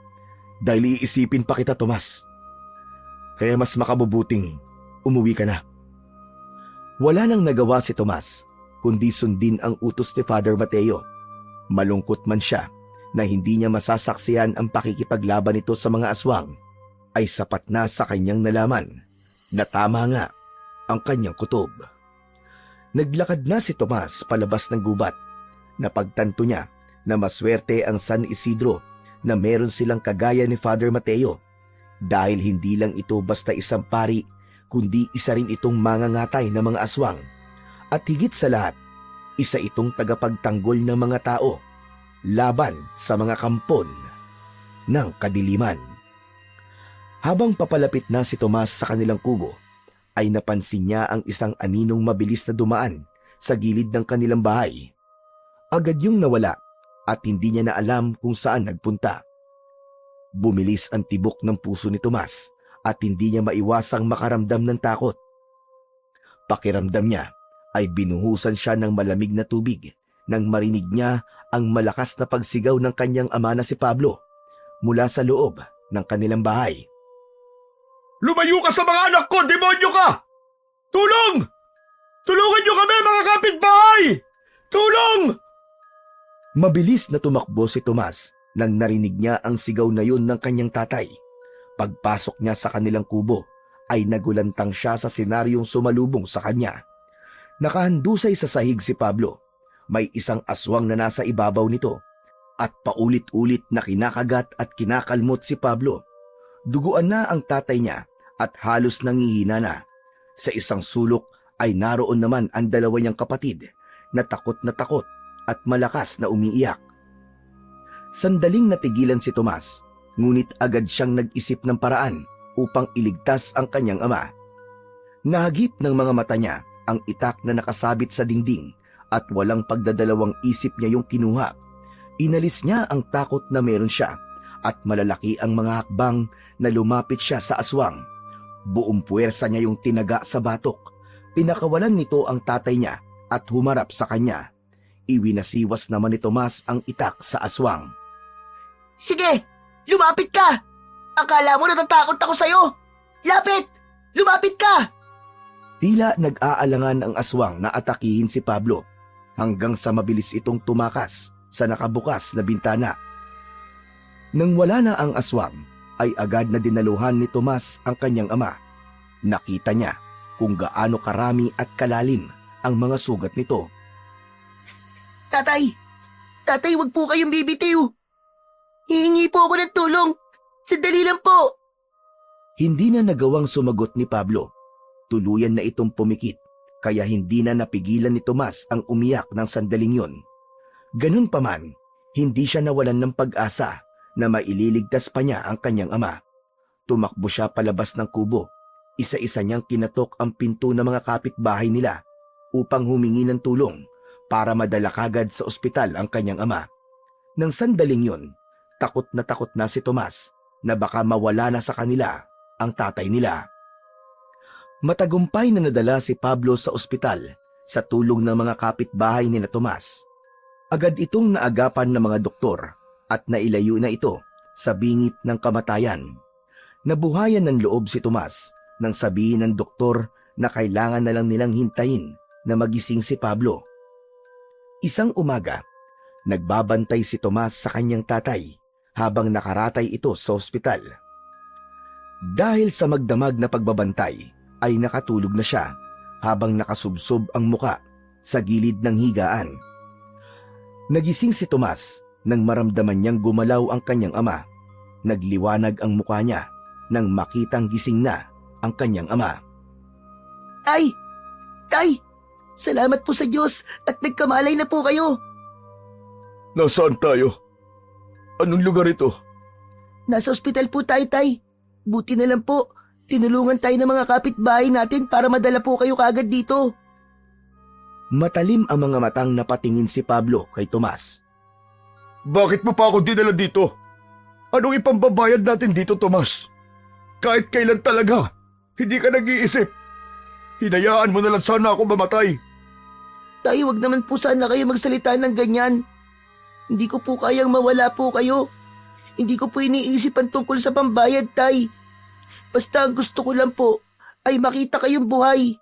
dahil iisipin pa kita, Tomas. Kaya mas makabubuting umuwi ka na. Wala nang nagawa si Tomas kundi sundin ang utos ni Father Mateo. Malungkot man siya na hindi niya masasaksihan ang pakikipaglaban nito sa mga aswang, ay sapat na sa kanyang nalaman na tama nga ang kanyang kutob. Naglakad na si Tomas palabas ng gubat. Napagtanto niya na maswerte ang San Isidro na meron silang kagaya ni Father Mateo dahil hindi lang ito basta isang pari kundi isa rin itong mangangatay ng mga aswang at higit sa lahat, isa itong tagapagtanggol ng mga tao laban sa mga kampon ng kadiliman. Habang papalapit na si Tomas sa kanilang kubo, ay napansin niya ang isang aninong mabilis na dumaan sa gilid ng kanilang bahay. Agad yung nawala at hindi niya na alam kung saan nagpunta. Bumilis ang tibok ng puso ni Tomas at hindi niya maiwasang makaramdam ng takot. Pakiramdam niya ay binuhusan siya ng malamig na tubig nang marinig niya ang malakas na pagsigaw ng kanyang ama na si Pablo mula sa loob ng kanilang bahay. Lumayo ka sa mga anak ko, demonyo ka! Tulong! Tulungan niyo kami, mga kapitbahay! Tulong! Mabilis na tumakbo si Tomas nang narinig niya ang sigaw na yun ng kanyang tatay. Pagpasok niya sa kanilang kubo, ay nagulantang siya sa senaryong sumalubong sa kanya. Nakahandusay sa sahig si Pablo. May isang aswang na nasa ibabaw nito at paulit-ulit na kinakagat at kinakalmot si Pablo. Duguan na ang tatay niya at halos nangihina na. Sa isang sulok ay naroon naman ang dalawa niyang kapatid na takot at malakas na umiiyak. Sandaling natigilan si Tomas, ngunit agad siyang nag-isip ng paraan upang iligtas ang kanyang ama. Nahagip ng mga mata niya ang itak na nakasabit sa dingding at walang pagdadalawang isip niya yung kinuha. Inalis niya ang takot na meron siya at malalaki ang mga hakbang na lumapit siya sa aswang. Buong puwersa niya yung tinaga sa batok. Pinakawalan nito ang tatay niya at humarap sa kanya. Iwinasiwas naman ni Tomas ang itak sa aswang. Sige, lumapit ka! Akala mo natatakot ako sa'yo! Lapit! Lumapit ka! Tila nag-aalangan ang aswang na atakihin si Pablo hanggang sa mabilis itong tumakas sa nakabukas na bintana. Nang wala na ang aswang, ay agad na dinaluhan ni Tomas ang kanyang ama. Nakita niya kung gaano karami at kalalim ang mga sugat nito. Tatay! Tatay, wag po kayong bibitiw! Hihingi po ako ng tulong! Sandali lang po! Hindi na nagawang sumagot ni Pablo. Tuluyan na itong pumikit, kaya hindi na napigilan ni Tomas ang umiyak ng sandaling yon. Ganun pa man, hindi siya nawalan ng pag-asa na maililigtas pa niya ang kanyang ama. Tumakbo siya palabas ng kubo. Isa-isa niyang kinatok ang pinto ng mga kapitbahay nila upang humingi ng tulong para madala kagad sa ospital ang kanyang ama. Nang sandaling yon, takot na si Tomas na baka mawala na sa kanila ang tatay nila. Matagumpay na nadala si Pablo sa ospital sa tulong ng mga kapitbahay ni Tomas. Agad itong naagapan ng mga doktor at nailayo na ito sa bingit ng kamatayan. Nabuhayan ng loob si Tomas nang sabihin ng doktor na kailangan na lang nilang hintayin na magising si Pablo. Isang umaga, nagbabantay si Tomas sa kanyang tatay habang nakaratay ito sa ospital. Dahil sa magdamag na pagbabantay, ay nakatulog na siya habang nakasubsob ang muka sa gilid ng higaan. Nagising si Tomas nang maramdaman niyang gumalaw ang kanyang ama. Nagliwanag ang mukha niya nang makitang gising na ang kanyang ama. Tay! Tay! Salamat po sa Diyos at nagkamalay na po kayo! Nasaan tayo? Anong lugar ito? Nasa ospital po tayo, Tay. Buti na lang po, tinulungan tayo ng mga kapitbahay natin para madala po kayo kaagad dito. Matalim ang mga matang napatingin si Pablo kay Tomas. Bakit mo pa ako dinala dito? Anong ipambabayad natin dito, Tomas? Kahit kailan talaga, hindi ka nag-iisip. Hinayaan mo na lang sana ako mamatay. Tay, wag naman po sana kayo magsalita ng ganyan. Hindi ko po kayang mawala po kayo. Hindi ko po iniisip ang tungkol sa pambayad, Tay. Basta ang gusto ko lang po ay makita kayong buhay.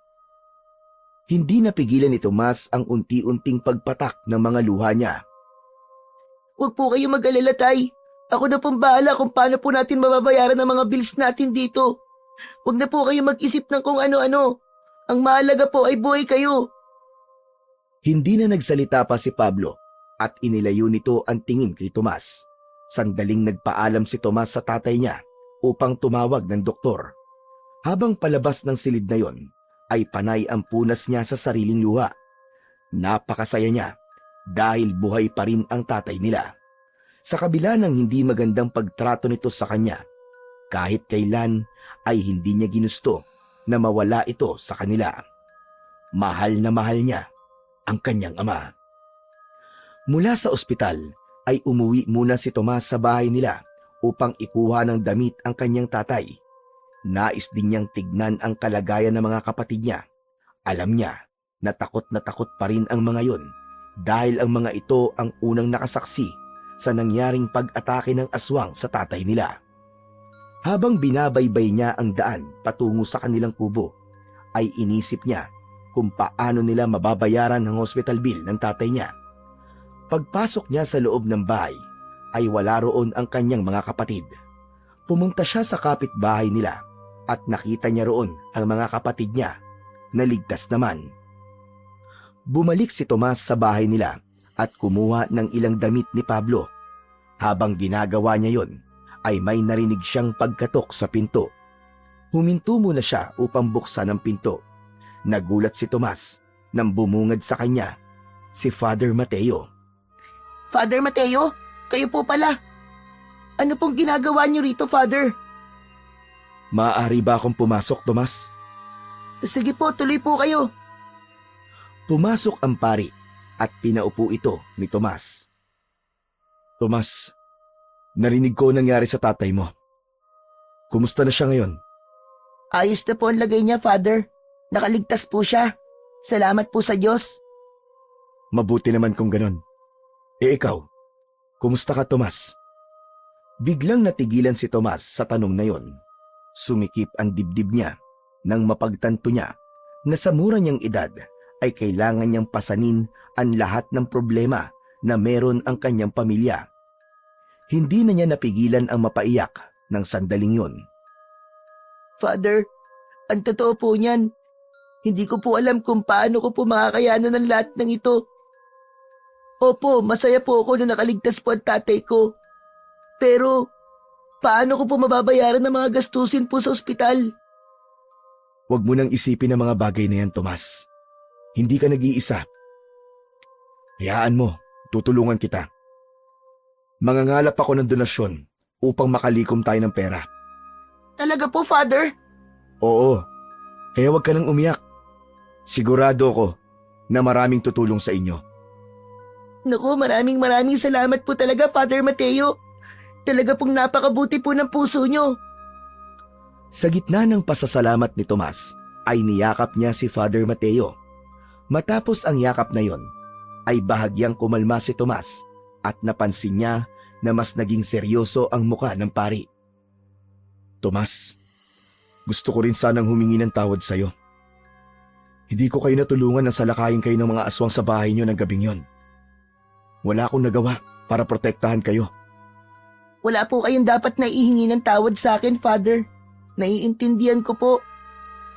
Hindi napigilan ni Tomas ang unti-unting pagpatak ng mga luha niya. Huwag po kayong mag-alala, Tay. Ako na pong bahala kung paano po natin mababayaran ang mga bills natin dito. Huwag na po kayo mag-isip ng kung ano-ano. Ang mahalaga po ay buhay kayo. Hindi na nagsalita pa si Pablo at inilayo nito ang tingin kay Tomas. Sandaling nagpaalam si Tomas sa tatay niya upang tumawag ng doktor. Habang palabas ng silid na yon, ay panay ang punas niya sa sariling luha. Napakasaya niya dahil buhay pa rin ang tatay nila. Sa kabila ng hindi magandang pagtrato nito sa kanya, kahit kailan ay hindi niya ginusto na mawala ito sa kanila. Mahal na mahal niya ang kanyang ama. Mula sa ospital ay umuwi muna si Tomas sa bahay nila upang ikuha ng damit ang kanyang tatay. Nais din niyang tignan ang kalagayan ng mga kapatid niya. Alam niya na takot pa rin ang mga yon dahil ang mga ito ang unang nakasaksi sa nangyaring pag-atake ng aswang sa tatay nila. Habang binabaybay niya ang daan patungo sa kanilang kubo, ay inisip niya kung paano nila mababayaran ang hospital bill ng tatay niya. Pagpasok niya sa loob ng bahay, ay wala roon ang kanyang mga kapatid. Pumunta siya sa kapitbahay nila at nakita niya roon ang mga kapatid niya na ligtas naman. Bumalik si Tomas sa bahay nila at kumuha ng ilang damit ni Pablo. Habang ginagawa niya yon, ay may narinig siyang pagkatok sa pinto. Huminto muna siya upang buksan ang pinto. Nagulat si Tomas nang bumungad sa kanya si Father Mateo. Father Mateo, kayo po pala. Ano pong ginagawa niyo rito, Father? Maaari ba akong pumasok, Tomas? Sige po, tuloy po kayo. Pumasok ang pari at pinaupo ito ni Tomas. Tomas, narinig ko ang nangyari sa tatay mo. Kumusta na siya ngayon? Ayos na po ang lagay niya, Father. Nakaligtas po siya. Salamat po sa Diyos. Mabuti naman kung ganon. Ikaw, kumusta ka, Tomas? Biglang natigilan si Tomas sa tanong na yon. Sumikip ang dibdib niya nang mapagtanto niya na sa mura niyang edad ay kailangan niyang pasanin ang lahat ng problema na meron ang kanyang pamilya. Hindi na niya napigilan ang mapaiyak ng sandaling yon. Father, ang totoo po niyan. Hindi ko po alam kung paano ko po makakayanan ng lahat ng ito. Opo, masaya po ako na nakaligtas po ang tatay ko. Pero, paano ko po mababayaran ng mga gastusin po sa ospital? Huwag mo nang isipin ang mga bagay na yan, Tomas. Hindi ka nag-iisa. Hayaan mo, tutulungan kita. Mangangalap ako ng donasyon upang makalikom tayo ng pera. Talaga po, Father? Oo, kaya huwag ka nang umiyak. Sigurado ako na maraming tutulong sa inyo. Naku, maraming salamat po talaga, Father Mateo. Talaga pong napakabuti po ng puso nyo. Sa gitna ng pasasalamat ni Tomas, ay niyakap niya si Father Mateo. Matapos ang yakap na yon, ay bahagyang kumalma si Tomas at napansin niya na mas naging seryoso ang muka ng pari. Tomas, gusto ko rin sanang humingi ng tawad sa'yo. Hindi ko kayo natulungan nang salakayin kayo ng mga aswang sa bahay niyo ng gabing yon. Wala akong nagawa para protektahan kayo. Wala po kayong dapat na ihingi ng tawad sa akin, Father. Naiintindihan ko po.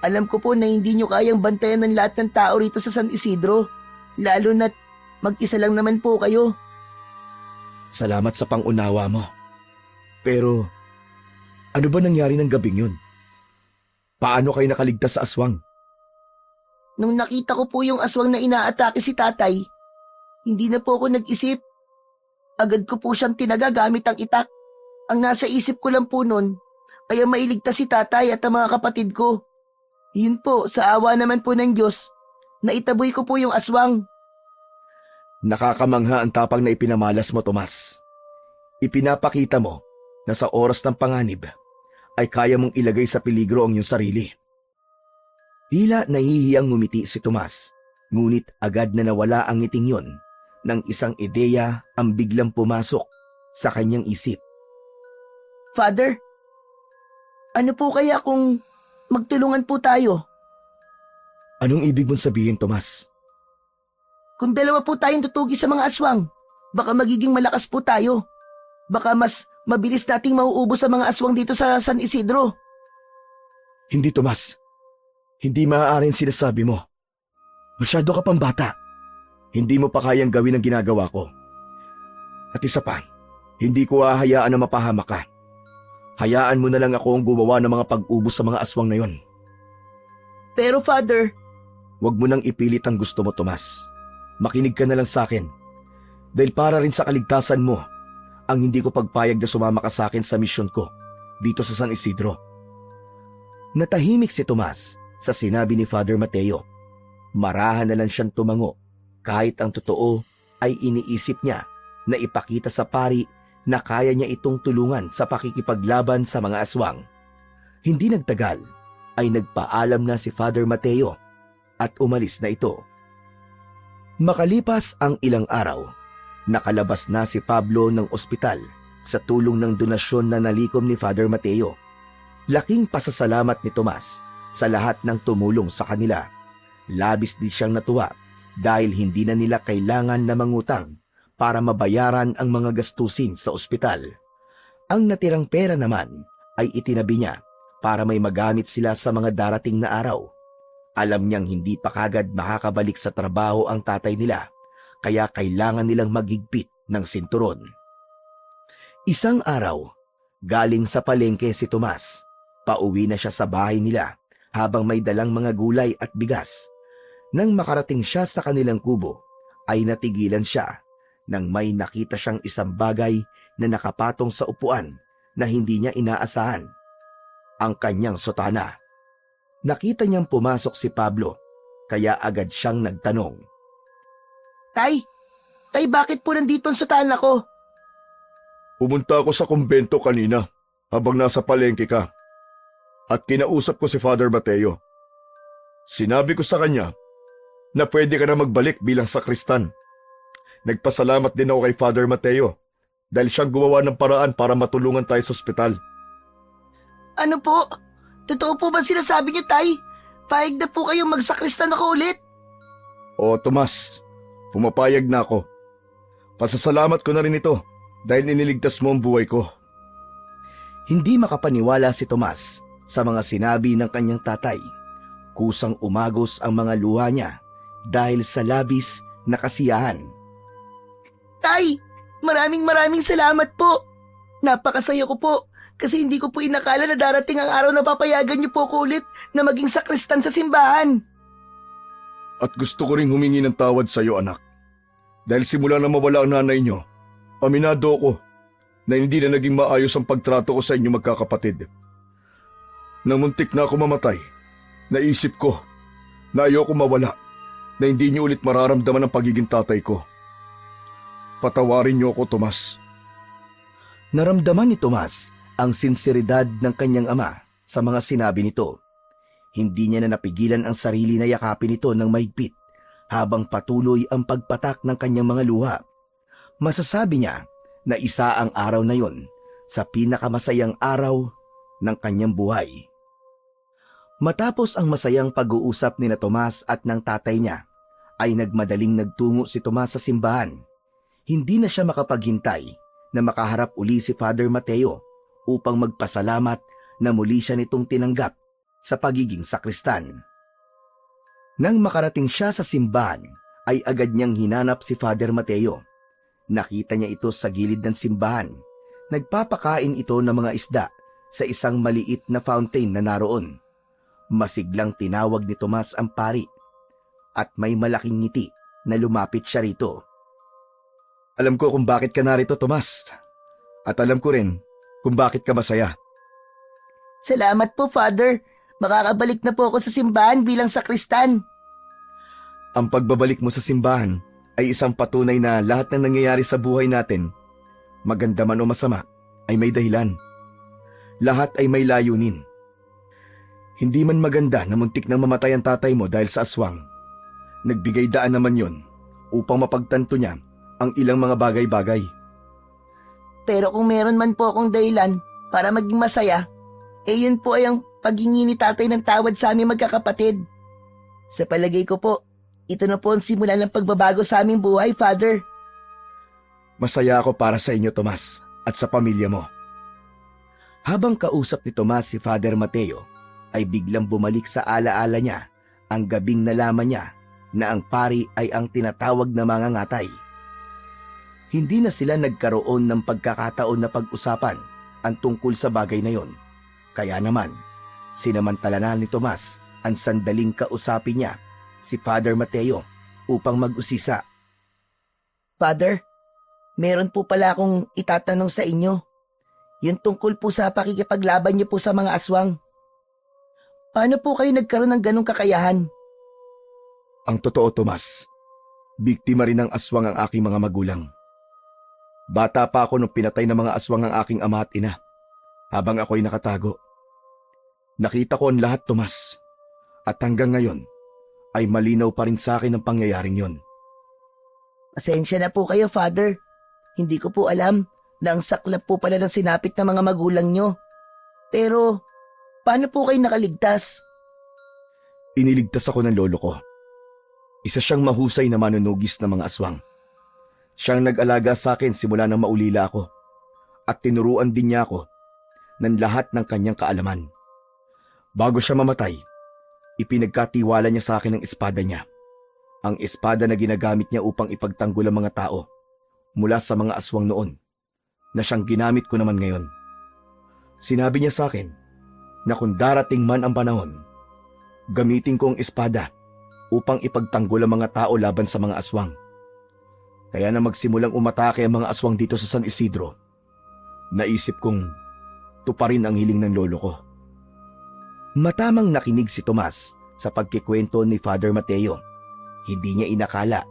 Alam ko po na hindi nyo kayang bantayan ng lahat ng tao rito sa San Isidro. Lalo na't mag-isa lang naman po kayo. Salamat sa pangunawa mo. Pero, ano ba nangyari ng gabing yun? Paano kayo nakaligtas sa aswang? Nung nakita ko po yung aswang na inaatake si tatay, hindi na po ako nag-isip. Agad ko po siyang tinaga gamit ang itak. Ang nasa isip ko lang po nun, ay ang mailigtas si tatay at ang mga kapatid ko. Yun po, sa awa naman po ng Diyos, naitaboy ko po yung aswang. Nakakamangha ang tapang na ipinamalas mo, Tomas. Ipinapakita mo na sa oras ng panganib ay kaya mong ilagay sa peligro ang iyong sarili. Tila nahihiyang ngumiti si Tomas, ngunit agad na nawala ang ngiting yon nang isang ideya ang biglang pumasok sa kanyang isip. Father, ano po kaya kung magtulungan po tayo? Anong ibig mong sabihin, Tomas? Kung dalawa po tayong tutugi sa mga aswang, baka magiging malakas po tayo. Baka mas mabilis nating mauubos sa mga aswang dito sa San Isidro. Hindi, Tomas. Hindi maaari ang sinasabi mo. Masyado ka pang bata. Hindi mo pa kayang gawin ang ginagawa ko. At isa pa, hindi ko hahayaan na mapahamak ka. Hayaan mo na lang ako ang gumawa ng mga pag-ubos sa mga aswang na yon. Pero Father, huwag mo nang ipilit ang gusto mo, Tomas. Makinig ka na lang sa akin. Dahil para rin sa kaligtasan mo, ang hindi ko pagpayag na sumama ka sa akin sa misyon ko dito sa San Isidro. Natahimik si Tomas sa sinabi ni Father Mateo. Marahan na lang siyang tumango kahit ang totoo ay iniisip niya na ipakita sa pari na kaya niya itong tulungan sa pakikipaglaban sa mga aswang. Hindi nagtagal ay nagpaalam na si Father Mateo at umalis na ito. Makalipas ang ilang araw, nakalabas na si Pablo ng ospital sa tulong ng donasyon na nalikom ni Father Mateo. Laking pasasalamat ni Tomas sa lahat ng tumulong sa kanila. Labis din siyang natuwa dahil hindi na nila kailangan na mangutang para mabayaran ang mga gastusin sa ospital. Ang natirang pera naman ay itinabi niya para may magamit sila sa mga darating na araw. Alam niyang hindi pa kagad makakabalik sa trabaho ang tatay nila, kaya kailangan nilang maghigpit ng sinturon. Isang araw, galing sa palengke si Tomas. Pauwi na siya sa bahay nila habang may dalang mga gulay at bigas. Nang makarating siya sa kanilang kubo, ay natigilan siya nang may nakita siyang isang bagay na nakapatong sa upuan na hindi niya inaasahan. Ang kanyang sotana. Nakita niyang pumasok si Pablo, kaya agad siyang nagtanong. Tay, bakit po nandito ang sotana ko? Pumunta ako sa kumbento kanina habang nasa palengke ka at kinausap ko si Father Mateo. Sinabi ko sa kanya na pwede ka na magbalik bilang sakristan. Nagpasalamat din ako kay Father Mateo dahil siyang gumawa ng paraan para matulungan tayo sa ospital. Ano po? Totoo po ba sinasabi niyo, Tay? Paig na po kayong magsakristan ako ulit? Oo, Tomas, pumapayag na ako. Pasasalamat ko na rin ito dahil iniligtas mo ang buhay ko. Hindi makapaniwala si Tomas sa mga sinabi ng kanyang tatay. Kusang umagos ang mga luha niya dahil sa labis na kasiyahan. Tay, maraming salamat po. Napakasaya ko po kasi hindi ko po inakala na darating ang araw na papayagan niyo po ko ulit na maging sakristan sa simbahan. At gusto ko ring humingi ng tawad sa iyo, anak. Dahil simula na mawala ang nanay niyo, aminado ako na hindi na naging maayos ang pagtrato ko sa inyo magkakapatid. Nang muntik na ako mamatay, naisip ko na ayoko mawala, na hindi niyo ulit mararamdaman ang pagiging tatay ko. Patawarin niyo ako, Tomas. Naramdaman ni Tomas ang sinseridad ng kanyang ama sa mga sinabi nito. Hindi niya na napigilan ang sarili na yakapin ito ng mahigpit habang patuloy ang pagpatak ng kanyang mga luha. Masasabi niya na isa ang araw na yon sa pinakamasayang araw ng kanyang buhay. Matapos ang masayang pag-uusap ni na Tomas at ng tatay niya, ay nagmadaling nagtungo si Tomas sa simbahan. Hindi na siya makapaghintay na makaharap uli si Father Mateo upang magpasalamat na muli siya nitong tinanggap sa pagiging sakristan. Nang makarating siya sa simbahan, ay agad niyang hinanap si Father Mateo. Nakita niya ito sa gilid ng simbahan. Nagpapakain ito ng mga isda sa isang maliit na fountain na naroon. Masiglang tinawag ni Tomas ang pari at may malaking ngiti na lumapit siya rito. Alam ko kung bakit ka narito, Tomas. At alam ko rin kung bakit ka masaya. Salamat po, Father. Makakabalik na po ako sa simbahan bilang sakristan. Ang pagbabalik mo sa simbahan ay isang patunay na lahat ng nangyayari sa buhay natin, maganda man o masama, ay may dahilan. Lahat ay may layunin. Hindi man maganda na muntik nang mamatay ang tatay mo dahil sa aswang. Nagbigay daan naman yon upang mapagtanto niya ang ilang mga bagay-bagay. Pero kung meron man po akong dahilan para maging masaya, yun po ay ang paghingi ni tatay ng tawad sa aming magkakapatid. Sa palagay ko po, ito na po ang simula ng pagbabago sa aming buhay, Father. Masaya ako para sa inyo, Tomas, at sa pamilya mo. Habang kausap ni Tomas si Father Mateo, ay biglang bumalik sa alaala niya ang gabing nalaman niya na ang pari ay ang tinatawag na mangangatay. Hindi na sila nagkaroon ng pagkakataon na pag-usapan ang tungkol sa bagay na yon. Kaya naman, sinamantala na ni Tomas ang sandaling kausapin niya si Father Mateo upang mag-usisa. Father, meron po pala akong itatanong sa inyo. Yung tungkol po sa pakikipaglaban niyo po sa mga aswang. Paano po kayo nagkaroon ng ganong kakayahan? Ang totoo, Tomas, biktima rin ng aswang ang aking mga magulang. Bata pa ako nung pinatay ng mga aswang ang aking ama at ina, habang ako'y nakatago. Nakita ko ang lahat, Tomas, at hanggang ngayon ay malinaw pa rin sa akin ang pangyayaring yon. Pasensya na po kayo, Father. Hindi ko po alam na ang saklap po pala ng sinapit ng mga magulang nyo. Pero, paano po kayo nakaligtas? Iniligtas ako ng lolo ko. Isa siyang mahusay na manunugis ng mga aswang. Siyang nag-alaga sa akin simula nang maulila ako at tinuruan din niya ako ng lahat ng kanyang kaalaman. Bago siya mamatay, ipinagkatiwala niya sa akin ang espada niya. Ang espada na ginagamit niya upang ipagtanggol ang mga tao mula sa mga aswang noon, na siyang ginamit ko naman ngayon. Sinabi niya sa akin na kung darating man ang panahon, gamitin ko ang espada upang ipagtanggol ang mga tao laban sa mga aswang. Kaya na magsimulang umatake ang mga aswang dito sa San Isidro, naisip kong tuparin ang hiling ng lolo ko. Matamang nakinig si Tomas sa pagkikwento ni Father Mateo. Hindi niya inakala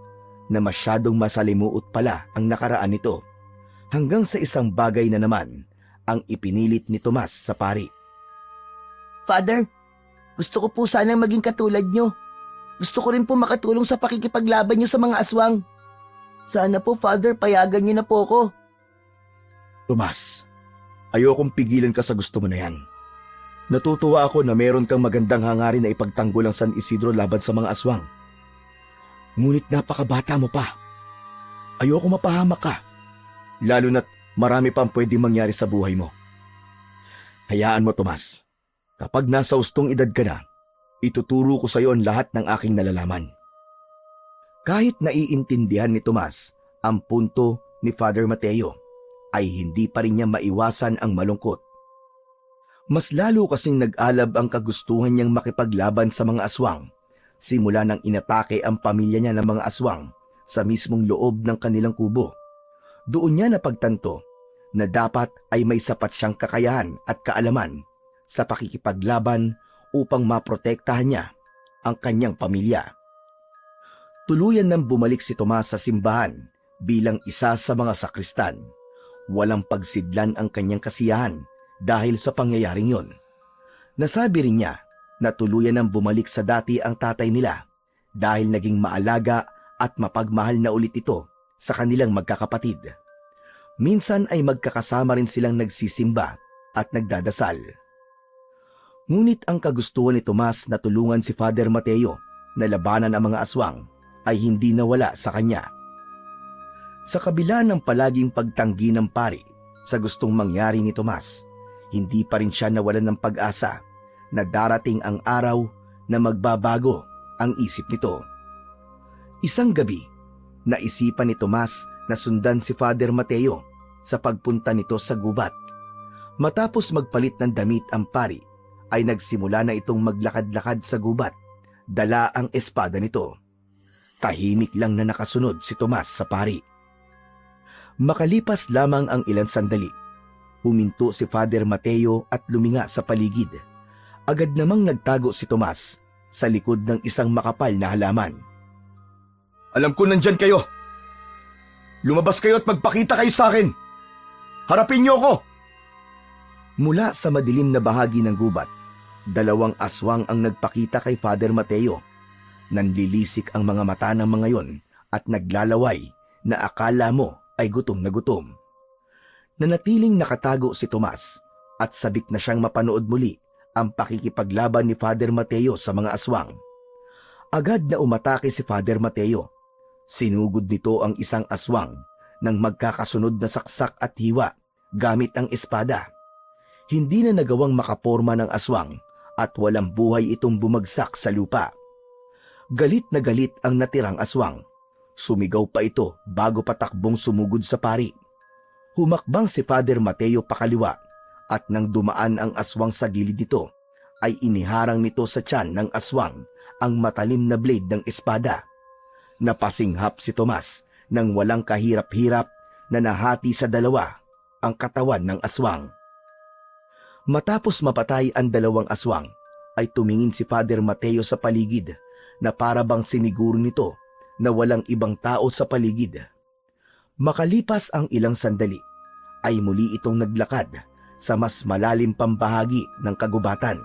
na masyadong masalimuot pala ang nakaraan nito. hanggang sa isang bagay na naman ang ipinilit ni Tomas sa pari. Father, gusto ko po sanang maging katulad nyo. Gusto ko rin po makatulong sa pakikipaglaban nyo sa mga aswang. Sana po, Father, payagan nyo na po ako. Tomas, ayokong pigilan ka sa gusto mo na yan. Natutuwa ako na meron kang magandang hangarin na ipagtanggol ang San Isidro laban sa mga aswang. Ngunit napakabata mo pa. Ayoko mapahamak ka. Lalo na't marami pang pwedeng mangyari sa buhay mo. Hayaan mo, Tomas. Kapag nasa ustong edad ka na, ituturo ko sa iyo ang lahat ng aking nalalaman. Kahit naiintindihan ni Tomas ang punto ni Father Mateo, ay hindi pa rin niya maiwasan ang malungkot. Mas lalo kasing nag-alab ang kagustuhan niyang makipaglaban sa mga aswang simula nang inatake ang pamilya niya ng mga aswang sa mismong loob ng kanilang kubo. Doon niya napagtanto na dapat ay may sapat siyang kakayahan at kaalaman sa pakikipaglaban upang maprotektahan niya ang kanyang pamilya. Tuluyan nang bumalik si Tomas sa simbahan bilang isa sa mga sakristan. Walang pagsidlan ang kanyang kasiyahan dahil sa pangyayaring yon. Nasabi rin niya na tuluyan nang bumalik sa dati ang tatay nila dahil naging maalaga at mapagmahal na ulit ito sa kanilang magkakapatid. Minsan ay magkakasama rin silang nagsisimba at nagdadasal. Ngunit ang kagustuhan ni Tomas na tulungan si Father Mateo na labanan ang mga aswang ay hindi nawala sa kanya. Sa kabila ng palaging pagtanggi ng pari sa gustong mangyari ni Tomas, hindi pa rin siya nawalan ng pag-asa na darating ang araw na magbabago ang isip nito. Isang gabi, naisipan ni Tomas na sundan si Father Mateo sa pagpunta nito sa gubat. Matapos magpalit ng damit ang pari, ay nagsimula na itong maglakad-lakad sa gubat, dala ang espada nito. Tahimik lang na nakasunod si Tomas sa pari. Makalipas lamang ang ilang sandali, huminto si Father Mateo at luminga sa paligid. Agad namang nagtago si Tomas sa likod ng isang makapal na halaman. Alam ko nandyan kayo. Lumabas kayo at magpakita kayo sa akin. Harapin niyo ako. Mula sa madilim na bahagi ng gubat, dalawang aswang ang nagpakita kay Father Mateo. Nanlilisik ang mga mata ng mga yon at naglalaway na akala mo ay gutom na gutom. Nanatiling nakatago si Tomas at sabik na siyang mapanood muli ang pakikipaglaban ni Father Mateo sa mga aswang. Agad na umatake si Father Mateo. Sinugod nito ang isang aswang ng magkakasunod na saksak at hiwa gamit ang espada. Hindi na nagawang makaporma ng aswang at walang buhay itong bumagsak sa lupa. Galit na galit ang natirang aswang. Sumigaw pa ito bago patakbong sumugod sa pari. Humakbang si Father Mateo pakaliwa at nang dumaan ang aswang sa gilid nito, ay iniharang nito sa tiyan ng aswang ang matalim na blade ng espada. Napasinghap si Tomas nang walang kahirap-hirap na nahati sa dalawa ang katawan ng aswang. Matapos mapatay ang dalawang aswang, ay tumingin si Father Mateo sa paligid na para bang siniguro nito na walang ibang tao sa paligid. Makalipas ang ilang sandali, ay muli itong naglakad sa mas malalim pang bahagi ng kagubatan.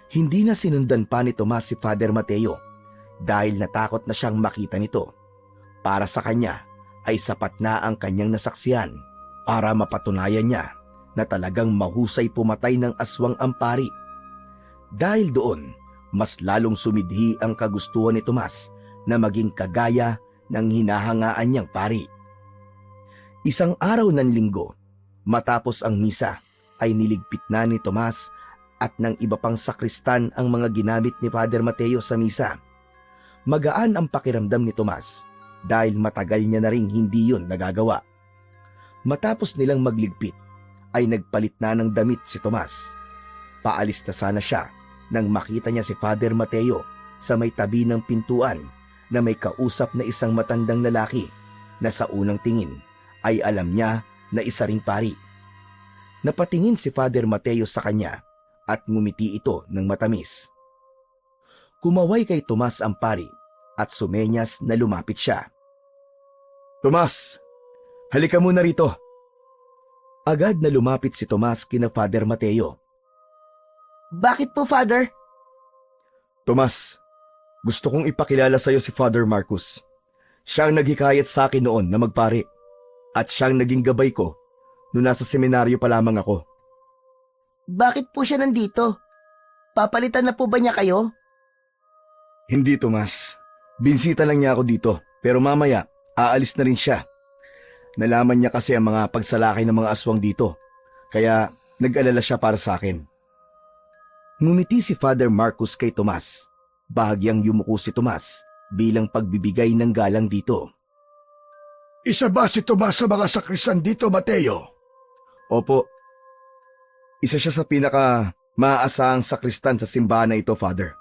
Hindi na sinundan pa ni Tomas si Father Mateo dahil natakot na siyang makita nito. Para sa kanya ay sapat na ang kanyang nasaksihan para mapatunayan niya na talagang mahusay pumatay ng aswang ang pari. Dahil doon, mas lalong sumidhi ang kagustuhan ni Tomas na maging kagaya ng hinahangaan niyang pari. Isang araw ng linggo, matapos ang misa, ay niligpit na ni Tomas at ng iba pang sakristan ang mga ginamit ni Father Mateo sa misa. Magaan ang pakiramdam ni Tomas dahil matagal niya na ring hindi yun nagagawa. Matapos nilang magligpit, ay nagpalit na ng damit si Tomas. Paalis na sana siya nang makita niya si Father Mateo sa may tabi ng pintuan na may kausap na isang matandang lalaki na sa unang tingin ay alam niya na isa ring pari. Napatingin si Father Mateo sa kanya at ngumiti ito ng matamis. Kumaway kay Tomas ang pari at sumenyas na lumapit siya. Tomas, Halika muna rito. Agad na lumapit si Tomas kina Father Mateo. Bakit po, Father? Tomas, gusto kong ipakilala sa iyo si Father Marcus. Siya ang naghikayat sa akin noon na magpari at siyang naging gabay ko noong nasa seminaryo pa lamang ako. Bakit po siya nandito? Papalitan na po ba niya kayo? Hindi, Tomas. Binsita lang niya ako dito, pero mamaya aalis na rin siya. Nalaman niya kasi ang mga pagsalakay ng mga aswang dito, kaya nag-alala siya para sa akin. Ngumiti si Father Marcus kay Tomas. Bahagyang yumuko si Tomas bilang pagbibigay ng galang dito. Isa ba si Tomas sa mga sakristan dito, Mateo? Opo. Isa siya sa pinaka maaasahang sakristan sa simbahan na ito, Father.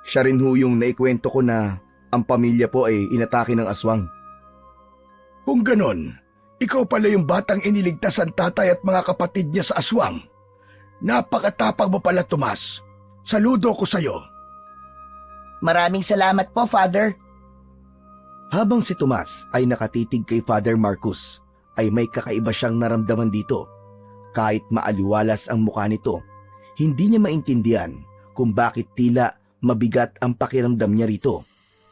Siya rin ho yung naikwento ko na ang pamilya po ay inatake ng aswang. Kung ganon, ikaw pala yung batang iniligtas ang tatay at mga kapatid niya sa aswang. Napakatapang mo pala, Tomas. Saludo ko sa'yo. Maraming salamat po, Father. Habang si Tomas ay nakatitig kay Father Marcus, ay may kakaiba siyang naramdaman dito. Kahit maaliwalas ang mukha nito, hindi niya maintindihan kung bakit tila mabigat ang pakiramdam niya rito.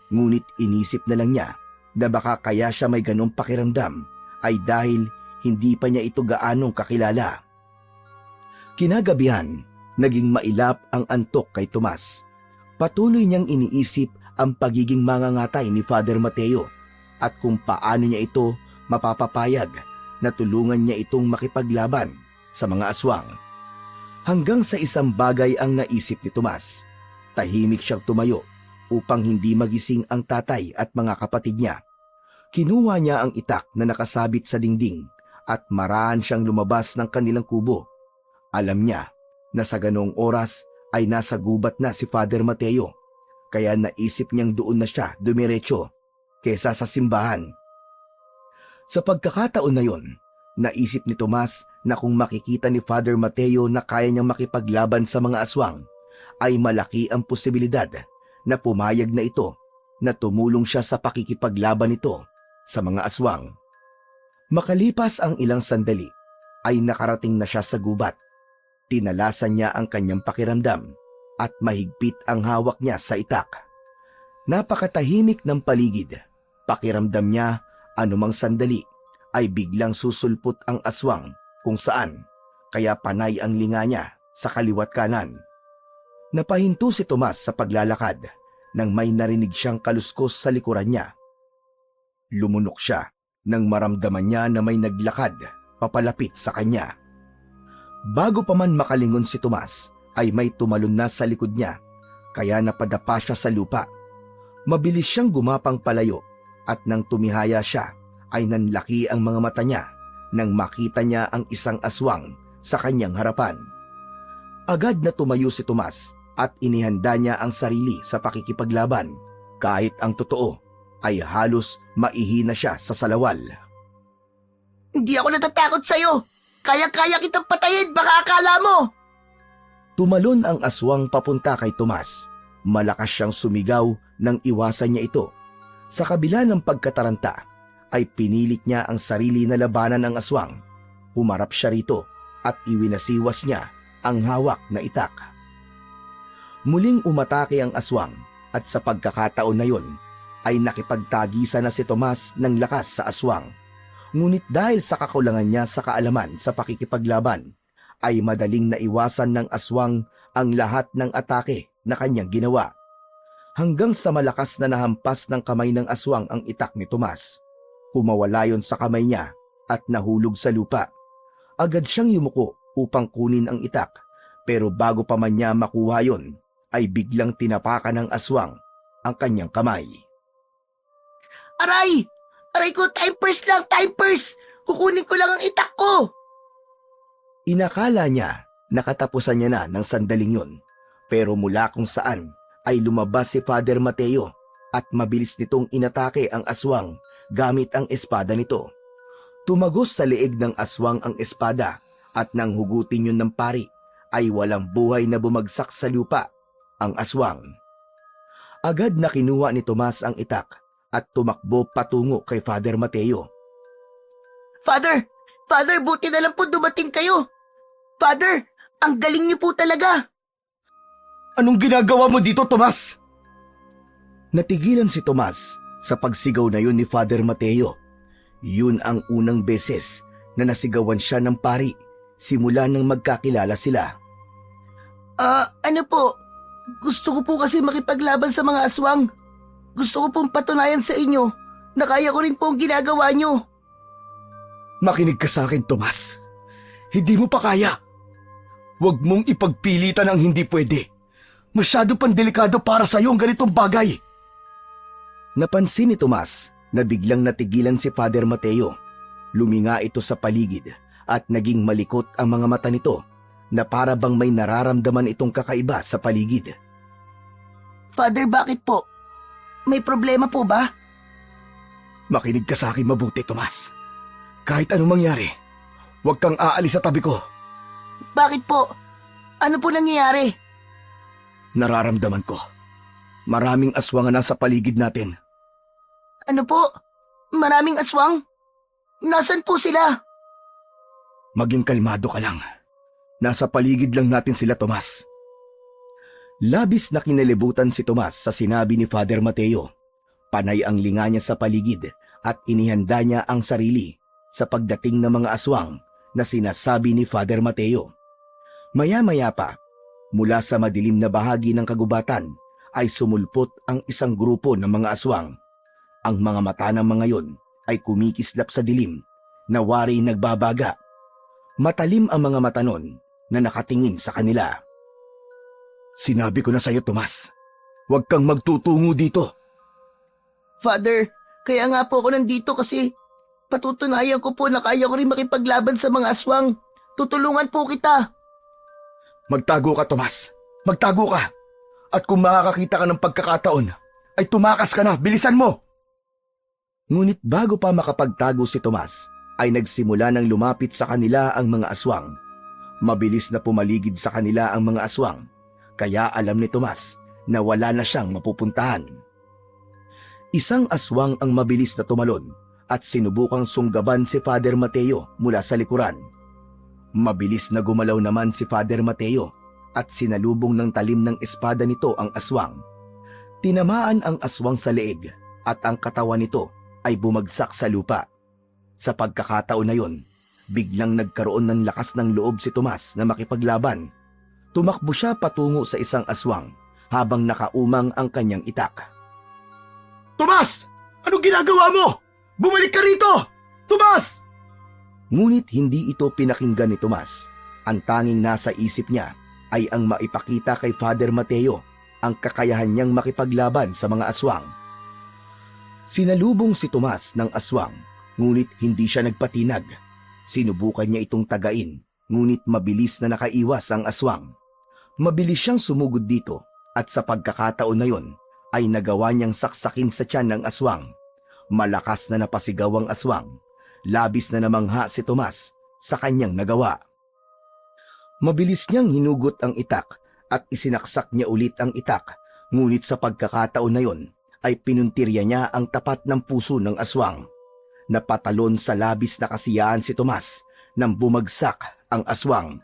Ngunit inisip na lang niya na baka kaya siya may ganong pakiramdam ay dahil hindi pa niya ito gaanong kakilala. Kinagabihan, naging mailap ang antok kay Tomas. Patuloy niyang iniisip ang pagiging mangangatay ni Father Mateo at kung paano niya ito mapapapayag na tulungan niya itong makipaglaban sa mga aswang. Hanggang sa isang bagay ang naisip ni Tomas. Tahimik siyang tumayo upang hindi magising ang tatay at mga kapatid niya. Kinuha niya ang itak na nakasabit sa dingding at marahan siyang lumabas ng kanilang kubo. Alam niya na sa ganong oras ay nasa gubat na si Father Mateo, kaya naisip niyang doon na siya dumiretso kesa sa simbahan. Sa pagkakataon na yon, naisip ni Tomas na kung makikita ni Father Mateo na kaya niyang makipaglaban sa mga aswang, ay malaki ang posibilidad na pumayag na ito na tumulong siya sa pakikipaglaban nito sa mga aswang. Makalipas ang ilang sandali, ay nakarating na siya sa gubat. Tinalasan niya ang kanyang pakiramdam at mahigpit ang hawak niya sa itak. Napakatahimik ng paligid. Pakiramdam niya anumang sandali ay biglang susulpot ang aswang kung saan, kaya panay ang linga niya sa kaliwat kanan. Napahinto si Tomas sa paglalakad nang may narinig siyang kaluskos sa likuran niya. Lumunok siya nang maramdaman niya na may naglakad papalapit sa kanya. Bago pa man makalingon si Tomas, ay may tumalon na sa likod niya, kaya napadapa siya sa lupa. Mabilis siyang gumapang palayo at nang tumihaya siya, ay nanlaki ang mga mata niya nang makita niya ang isang aswang sa kanyang harapan. Agad na tumayo si Tomas at inihanda niya ang sarili sa pakikipaglaban, kahit ang totoo ay halos maihina siya sa salawal. Hindi ako natatakot sa'yo. Kaya-kaya kitang patayin, baka akala mo. Tumalon ang aswang papunta kay Tomas. Malakas siyang sumigaw nang iwasan niya ito. Sa kabila ng pagkataranta, ay pinilit niya ang sarili na labanan ng aswang. Humarap siya rito at iwinasiwas niya ang hawak na itak. Muling umatake ang aswang at sa pagkakataon na yon, ay nakipagtagisan na si Tomas ng lakas sa aswang. Ngunit dahil sa kakulangan niya sa kaalaman sa pakikipaglaban, ay madaling naiwasan ng aswang ang lahat ng atake na kanyang ginawa. Hanggang sa malakas na nahampas ng kamay ng aswang ang itak ni Tomas. Humawala yon sa kamay niya at nahulog sa lupa. Agad siyang yumuko upang kunin ang itak, pero bago pa man niya makuha yon, ay biglang tinapakan ng aswang ang kanyang kamay. Aray! Aray ko, time first lang, time first! Kukunin ko lang ang itak ko! Inakala niya nakatapusan niya na ng sandaling yun, pero mula kung saan ay lumabas si Father Mateo at mabilis nitong inatake ang aswang gamit ang espada nito. Tumagos sa leeg ng aswang ang espada at nang hugutin yun ng pari ay walang buhay na bumagsak sa lupa ang aswang. Agad na kinuha ni Tomas ang itak at tumakbo patungo kay Father Mateo. Father! Father, buti na lang po dumating kayo! Father, ang galing niyo po talaga! Anong ginagawa mo dito, Tomas? Natigilan si Tomas sa pagsigaw na yun ni Father Mateo. Yun ang unang beses na nasigawan siya ng pari simula nang magkakilala sila. Ano po? Gusto ko po kasi makipaglaban sa mga aswang. Gusto ko pong patunayan sa inyo na kaya ko rin po ang ginagawa nyo. Makinig ka sa akin, Tomas. Hindi mo pa kaya. Huwag mong ipagpilitan ang hindi pwede. Masyado pang delikado para sa iyo ang ganitong bagay. Napansin ni Tomas na biglang natigilan si Father Mateo. Luminga ito sa paligid at naging malikot ang mga mata nito na para bang may nararamdaman itong kakaiba sa paligid. Father, bakit po? May problema po ba? Makinig ka sa akin mabuti, Tomas. Kahit anong mangyari, huwag kang aalis sa tabi ko. Bakit po? Ano po nangyayari? Nararamdaman ko. Maraming aswang na sa paligid natin. Ano po? Maraming aswang? Nasaan po sila? Maging kalmado ka lang. Nasa paligid lang natin sila, Tomas. Labis na kinalibutan si Tomas sa sinabi ni Father Mateo. Panay ang linga niya sa paligid at inihanda niya ang sarili sa pagdating ng mga aswang na sinasabi ni Father Mateo. Maya-maya pa, mula sa madilim na bahagi ng kagubatan ay sumulpot ang isang grupo ng mga aswang. Ang mga mata ng mga yon ay kumikislap sa dilim na wari nagbabaga. Matalim ang mga mata nun na nakatingin sa kanila. Sinabi ko na sa iyo, Tomas. Huwag kang magtutungo dito. Father, kaya nga po ako nandito kasi patutunayan ko po na kaya ko rin makipaglaban sa mga aswang. Tutulungan po kita. Magtago ka, Tomas. Magtago ka. At kung makakakita ka ng pagkakataon, ay tumakas ka na. Bilisan mo. Ngunit bago pa makapagtago si Tomas, ay nagsimula ng lumapit sa kanila ang mga aswang. Mabilis na pumaligid sa kanila ang mga aswang, kaya alam ni Tomas na wala na siyang mapupuntahan. Isang aswang ang mabilis na tumalon at sinubukang sunggaban si Father Mateo mula sa likuran. Mabilis na gumalaw naman si Father Mateo at sinalubong ng talim ng espada nito ang aswang. Tinamaan ang aswang sa leeg at ang katawan nito ay bumagsak sa lupa. Sa pagkakataon na yon, biglang nagkaroon ng lakas ng loob si Tomas na makipaglaban. Tumakbo siya patungo sa isang aswang habang nakaumang ang kanyang itak. Tomas! Anong ginagawa mo? Bumalik ka rito! Tomas! Ngunit hindi ito pinakinggan ni Tomas. Ang tanging nasa isip niya ay ang maipakita kay Father Mateo ang kakayahan niyang makipaglaban sa mga aswang. Sinalubong si Tomas ng aswang, ngunit hindi siya nagpatinag. Sinubukan niya itong tagain, ngunit mabilis na nakaiwas ang aswang. Mabilis siyang sumugod dito at sa pagkakataon na yon ay nagawa niyang saksakin sa tiyan ng aswang. Malakas na napasigaw ang aswang. Labis na namangha si Tomas sa kanyang nagawa. Mabilis niyang hinugot ang itak at isinaksak niya ulit ang itak, ngunit sa pagkakataon na yon ay pinuntirya niya ang tapat ng puso ng aswang. Napatalon sa labis na kasiyahan si Tomas nang bumagsak ang aswang.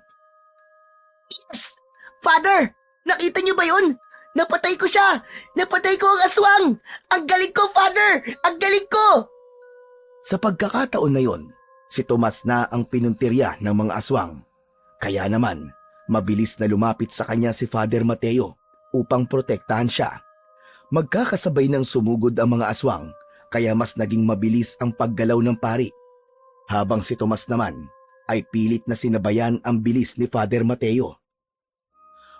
Yes! Father! Nakita niyo ba yun? Napatay ko siya! Napatay ko ang aswang! Ang galing ko, Father! Ang galing ko! Sa pagkakataon na yon, si Tomas na ang pinuntirya ng mga aswang. Kaya naman, mabilis na lumapit sa kanya si Father Mateo upang protektahan siya. Magkakasabay ng sumugod ang mga aswang, kaya mas naging mabilis ang paggalaw ng pari. Habang si Tomas naman ay pilit na sinabayan ang bilis ni Father Mateo.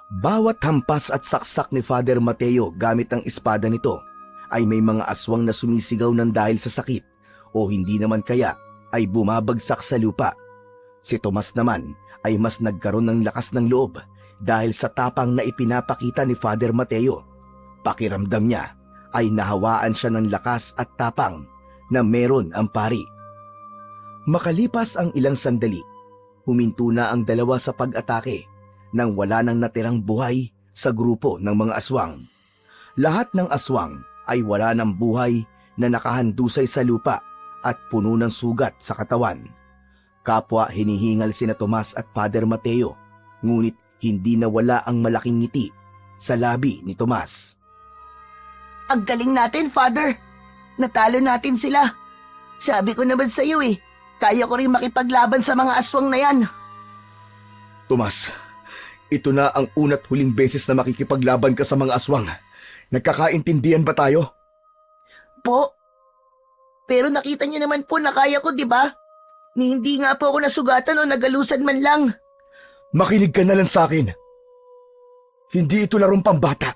Bawat hampas at saksak ni Father Mateo gamit ang espada nito ay may mga aswang na sumisigaw ng dahil sa sakit o hindi naman kaya ay bumabagsak sa lupa. Si Tomas naman ay mas nagkaroon ng lakas ng loob dahil sa tapang na ipinapakita ni Father Mateo. Pakiramdam niya ay nahawaan siya ng lakas at tapang na meron ang pari. Makalipas ang ilang sandali, huminto na ang dalawa sa pag-atake nang wala nang natirang buhay sa grupo ng mga aswang. Lahat ng aswang ay wala ng buhay na nakahandusay sa lupa at puno ng sugat sa katawan. Kapwa hinihingal sina Tomas at Father Mateo, ngunit hindi nawala ang malaking ngiti sa labi ni Tomas. Ang galing natin, Father. Natalo natin sila. Sabi ko naman sa iyo kaya ko rin makipaglaban sa mga aswang na yan. Tomas, ito na ang una't huling beses na makikipaglaban ka sa mga aswang. Nagkakaintindihan ba tayo? Po? Pero nakita niyo naman po na kaya ko, di ba? Ni hindi nga po ako nasugatan o nagalusan man lang. Makinig ka na lang sa akin. Hindi ito larong pambata.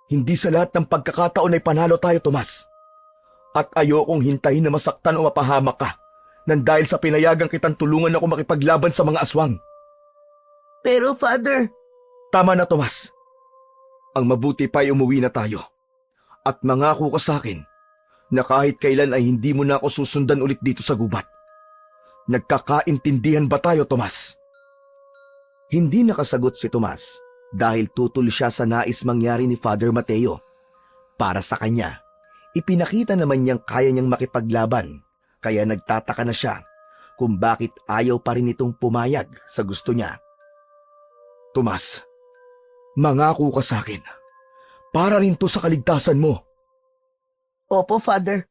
Hindi sa lahat ng pagkakataon ay panalo tayo, Tomas. At ayokong hintayin na masaktan o mapahamak ka nang dahil sa pinayagang kitang tulungan ako makipaglaban sa mga aswang. Pero, Father, Tama na, Tomas. Ang mabuti pa ay umuwi na tayo. At mangako ka sa akin na kahit kailan ay hindi mo na ako susundan ulit dito sa gubat. Nagkakaintindihan ba tayo, Tomas? Hindi nakasagot si Tomas dahil tutol siya sa nais mangyari ni Father Mateo. Para sa kanya, ipinakita naman niyang kaya niyang makipaglaban, kaya nagtataka na siya kung bakit ayaw pa rin itong pumayag sa gusto niya. Tomas, mangako ka sa akin. Para rin to sa kaligtasan mo. Opo, Father.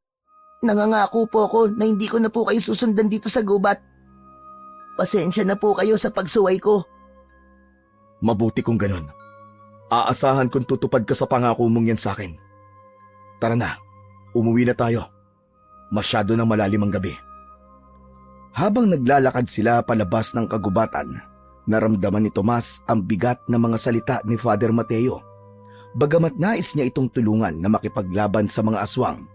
Nangangako po ako na hindi ko na po kayo susundan dito sa gubat. Pasensya na po kayo sa pagsuway ko. Mabuti kung ganun. Aasahan kung tutupad ka sa pangako mong yan sa akin. Tara na, umuwi na tayo. Masyado nang malalim ang gabi. Habang naglalakad sila palabas ng kagubatan, naramdaman ni Tomas ang bigat ng mga salita ni Father Mateo. Bagamat nais niya itong tulungan na makipaglaban sa mga aswang,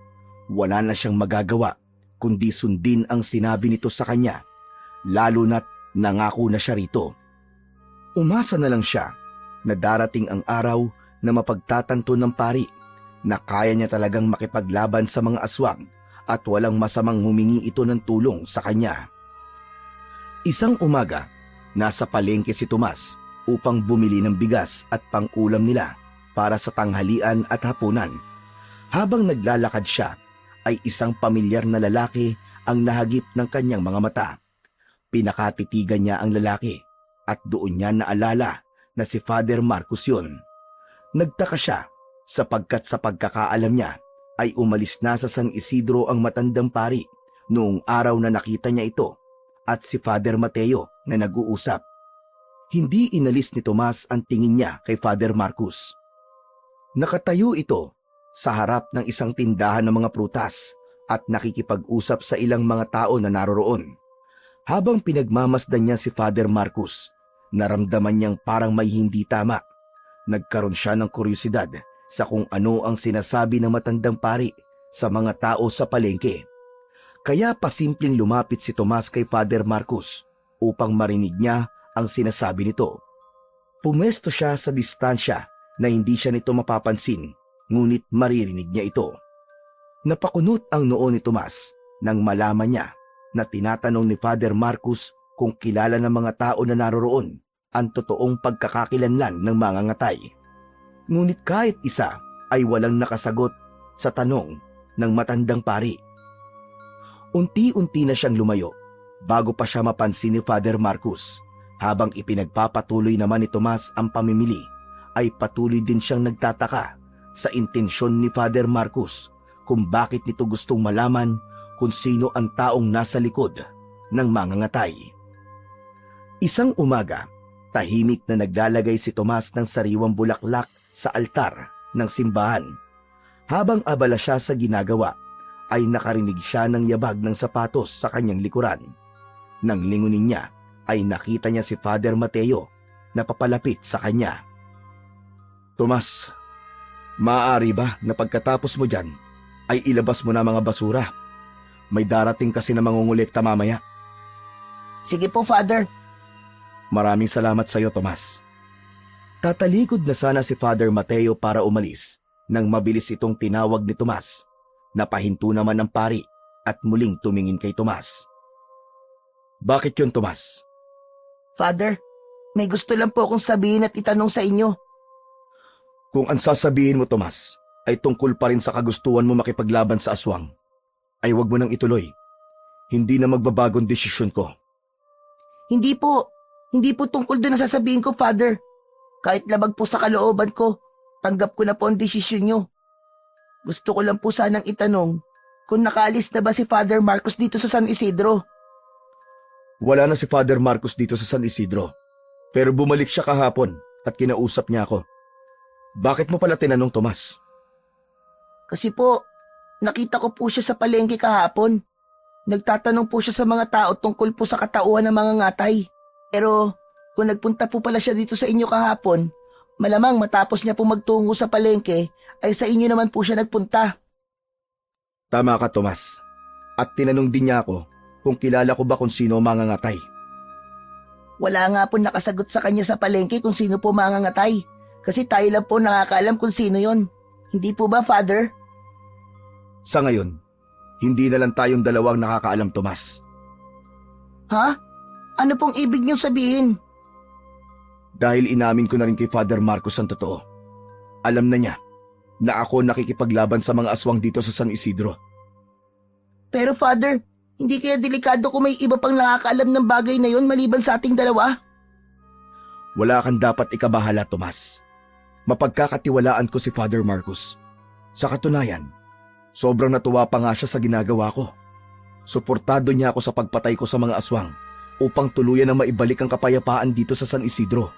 wala na siyang magagawa kundi sundin ang sinabi nito sa kanya, lalo na't nangako na siya rito. Umasa na lang siya na darating ang araw na mapagtatanto ng pari na kaya niya talagang makipaglaban sa mga aswang at walang masamang humingi ito ng tulong sa kanya. Isang umaga, nasa palengke si Tomas upang bumili ng bigas at pang-ulam nila para sa tanghalian at hapunan. Habang naglalakad siya, ay isang pamilyar na lalaki ang nahagip ng kanyang mga mata. Pinakatitigan niya ang lalaki at doon niya naalala na si Father Marcos yun. Nagtaka siya sapagkat sa pagkakaalam niya ay umalis na sa San Isidro ang matandang pari noong araw na nakita niya ito at si Father Mateo na nag-uusap. Hindi inalis ni Tomas ang tingin niya kay Father Marcos. Nakatayo ito sa harap ng isang tindahan ng mga prutas at nakikipag-usap sa ilang mga tao na naroroon. Habang pinagmamasdan niya si Father Marcos, naramdaman niyang parang may hindi tama. Nagkaroon siya ng kuryosidad sa kung ano ang sinasabi ng matandang pari sa mga tao sa palengke. Kaya pasimpleng lumapit si Tomas kay Father Marcos upang marinig niya ang sinasabi nito. Pumesto siya sa distansya na hindi siya nito mapapansin, ngunit maririnig niya ito. Napakunot ang noo ni Tomas nang malaman niya na tinatanong ni Father Marcos kung kilala ng mga tao na naroroon ang totoong pagkakakilanlan ng mga ngatay. Ngunit kahit isa ay walang nakasagot sa tanong ng matandang pari. Unti-unti na siyang lumayo bago pa siya mapansin ni Father Marcos. Habang ipinagpapatuloy naman ni Tomas ang pamimili, ay patuloy din siyang nagtataka sa intensyon ni Father Marcos kung bakit nito gustong malaman kung sino ang taong nasa likod ng mga ngatay. Isang umaga, tahimik na naglalagay si Tomas ng sariwang bulaklak sa altar ng simbahan. Habang abala siya sa ginagawa, ay nakarinig siya ng yabag ng sapatos sa kanyang likuran. Nang lingunin niya, ay nakita niya si Father Mateo na papalapit sa kanya. Tomas, maaari ba na pagkatapos mo dyan, ay ilabas mo na mga basura? May darating kasi na mangungulekta mamaya. Sige po, Father. Maraming salamat sa iyo, Tomas. Tatalikod na sana si Father Mateo para umalis nang mabilis itong tinawag ni Tomas. Napahinto naman ng pari at muling tumingin kay Tomas. Bakit yun, Tomas? Father, may gusto lang po akong sabihin at itanong sa inyo. Kung ang sasabihin mo, Tomas, ay tungkol pa rin sa kagustuhan mo makipaglaban sa aswang, ay wag mo nang ituloy. Hindi na magbabagong desisyon ko. Hindi po. Hindi po tungkol doon na sasabihin ko, Father. Kahit labag po sa kalooban ko, tanggap ko na po ang desisyon nyo. Gusto ko lang po sanang itanong kung nakaalis na ba si Father Marcos dito sa San Isidro. Wala na si Father Marcos dito sa San Isidro. Pero bumalik siya kahapon at kinausap niya ako. Bakit mo pala tinanong, Tomas? Kasi po, nakita ko po siya sa palengke kahapon. Nagtatanong po siya sa mga tao tungkol po sa katauhan ng mga ngatay. Pero kung nagpunta po pala siya dito sa inyo kahapon, malamang matapos niya po magtungo sa palengke ay sa inyo naman po siya nagpunta. Tama ka, Tomas. At tinanong din niya ako kung kilala ko ba kung sino ang mga ngatay. Wala nga po nakasagot sa kanya sa palengke kung sino po mga ngatay. Kasi tayo lang po nakakaalam kung sino yon. Hindi po ba, Father? Sa ngayon, hindi na lang tayong dalawang nakakaalam, Tomas. Ha? Ano pong ibig niyong sabihin? Dahil inamin ko na rin kay Father Marcos ang totoo. Alam na niya na ako nakikipaglaban sa mga aswang dito sa San Isidro. Pero Father, hindi kaya delikado kung may iba pang nakakaalam ng bagay na yon maliban sa ating dalawa? Wala kang dapat ikabahala, Tomas. Mapagkakatiwalaan ko si Father Marcos. Sa katunayan, sobrang natuwa pa nga siya sa ginagawa ko. Suportado niya ako sa pagpatay ko sa mga aswang upang tuluyan na maibalik ang kapayapaan dito sa San Isidro.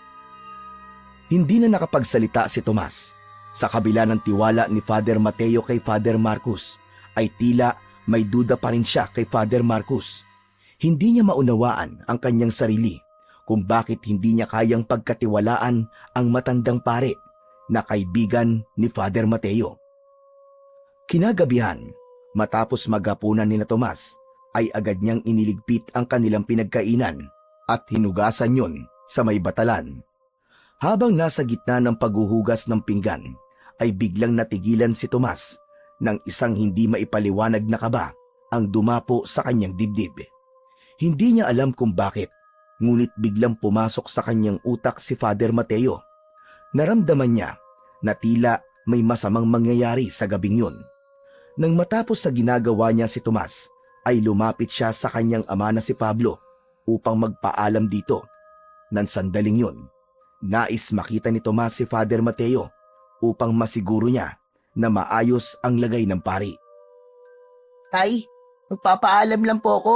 Hindi na nakapagsalita si Tomas. Sa kabila ng tiwala ni Father Mateo kay Father Marcos, ay tila may duda pa rin siya kay Father Marcos. Hindi niya maunawaan ang kanyang sarili kung bakit hindi niya kayang pagkatiwalaan ang matandang pare na kaibigan ni Father Mateo. Kinagabihan, matapos maghapunan ni Tomas, ay agad niyang iniligpit ang kanilang pinagkainan at hinugasan yon sa may batalan. Habang nasa gitna ng paghuhugas ng pinggan, ay biglang natigilan si Tomas nang isang hindi maipaliwanag na kaba ang dumapo sa kanyang dibdib. Hindi niya alam kung bakit, ngunit biglang pumasok sa kanyang utak si Father Mateo. Naramdaman niya na tila may masamang mangyayari sa gabing yun. Nang matapos sa ginagawa niya si Tomas, ay lumapit siya sa kanyang ama na si Pablo upang magpaalam dito. Nang sandaling yun, nais makita ni Tomas si Father Mateo upang masiguro niya na maayos ang lagay ng pari. Tay, magpapaalam lang po ako.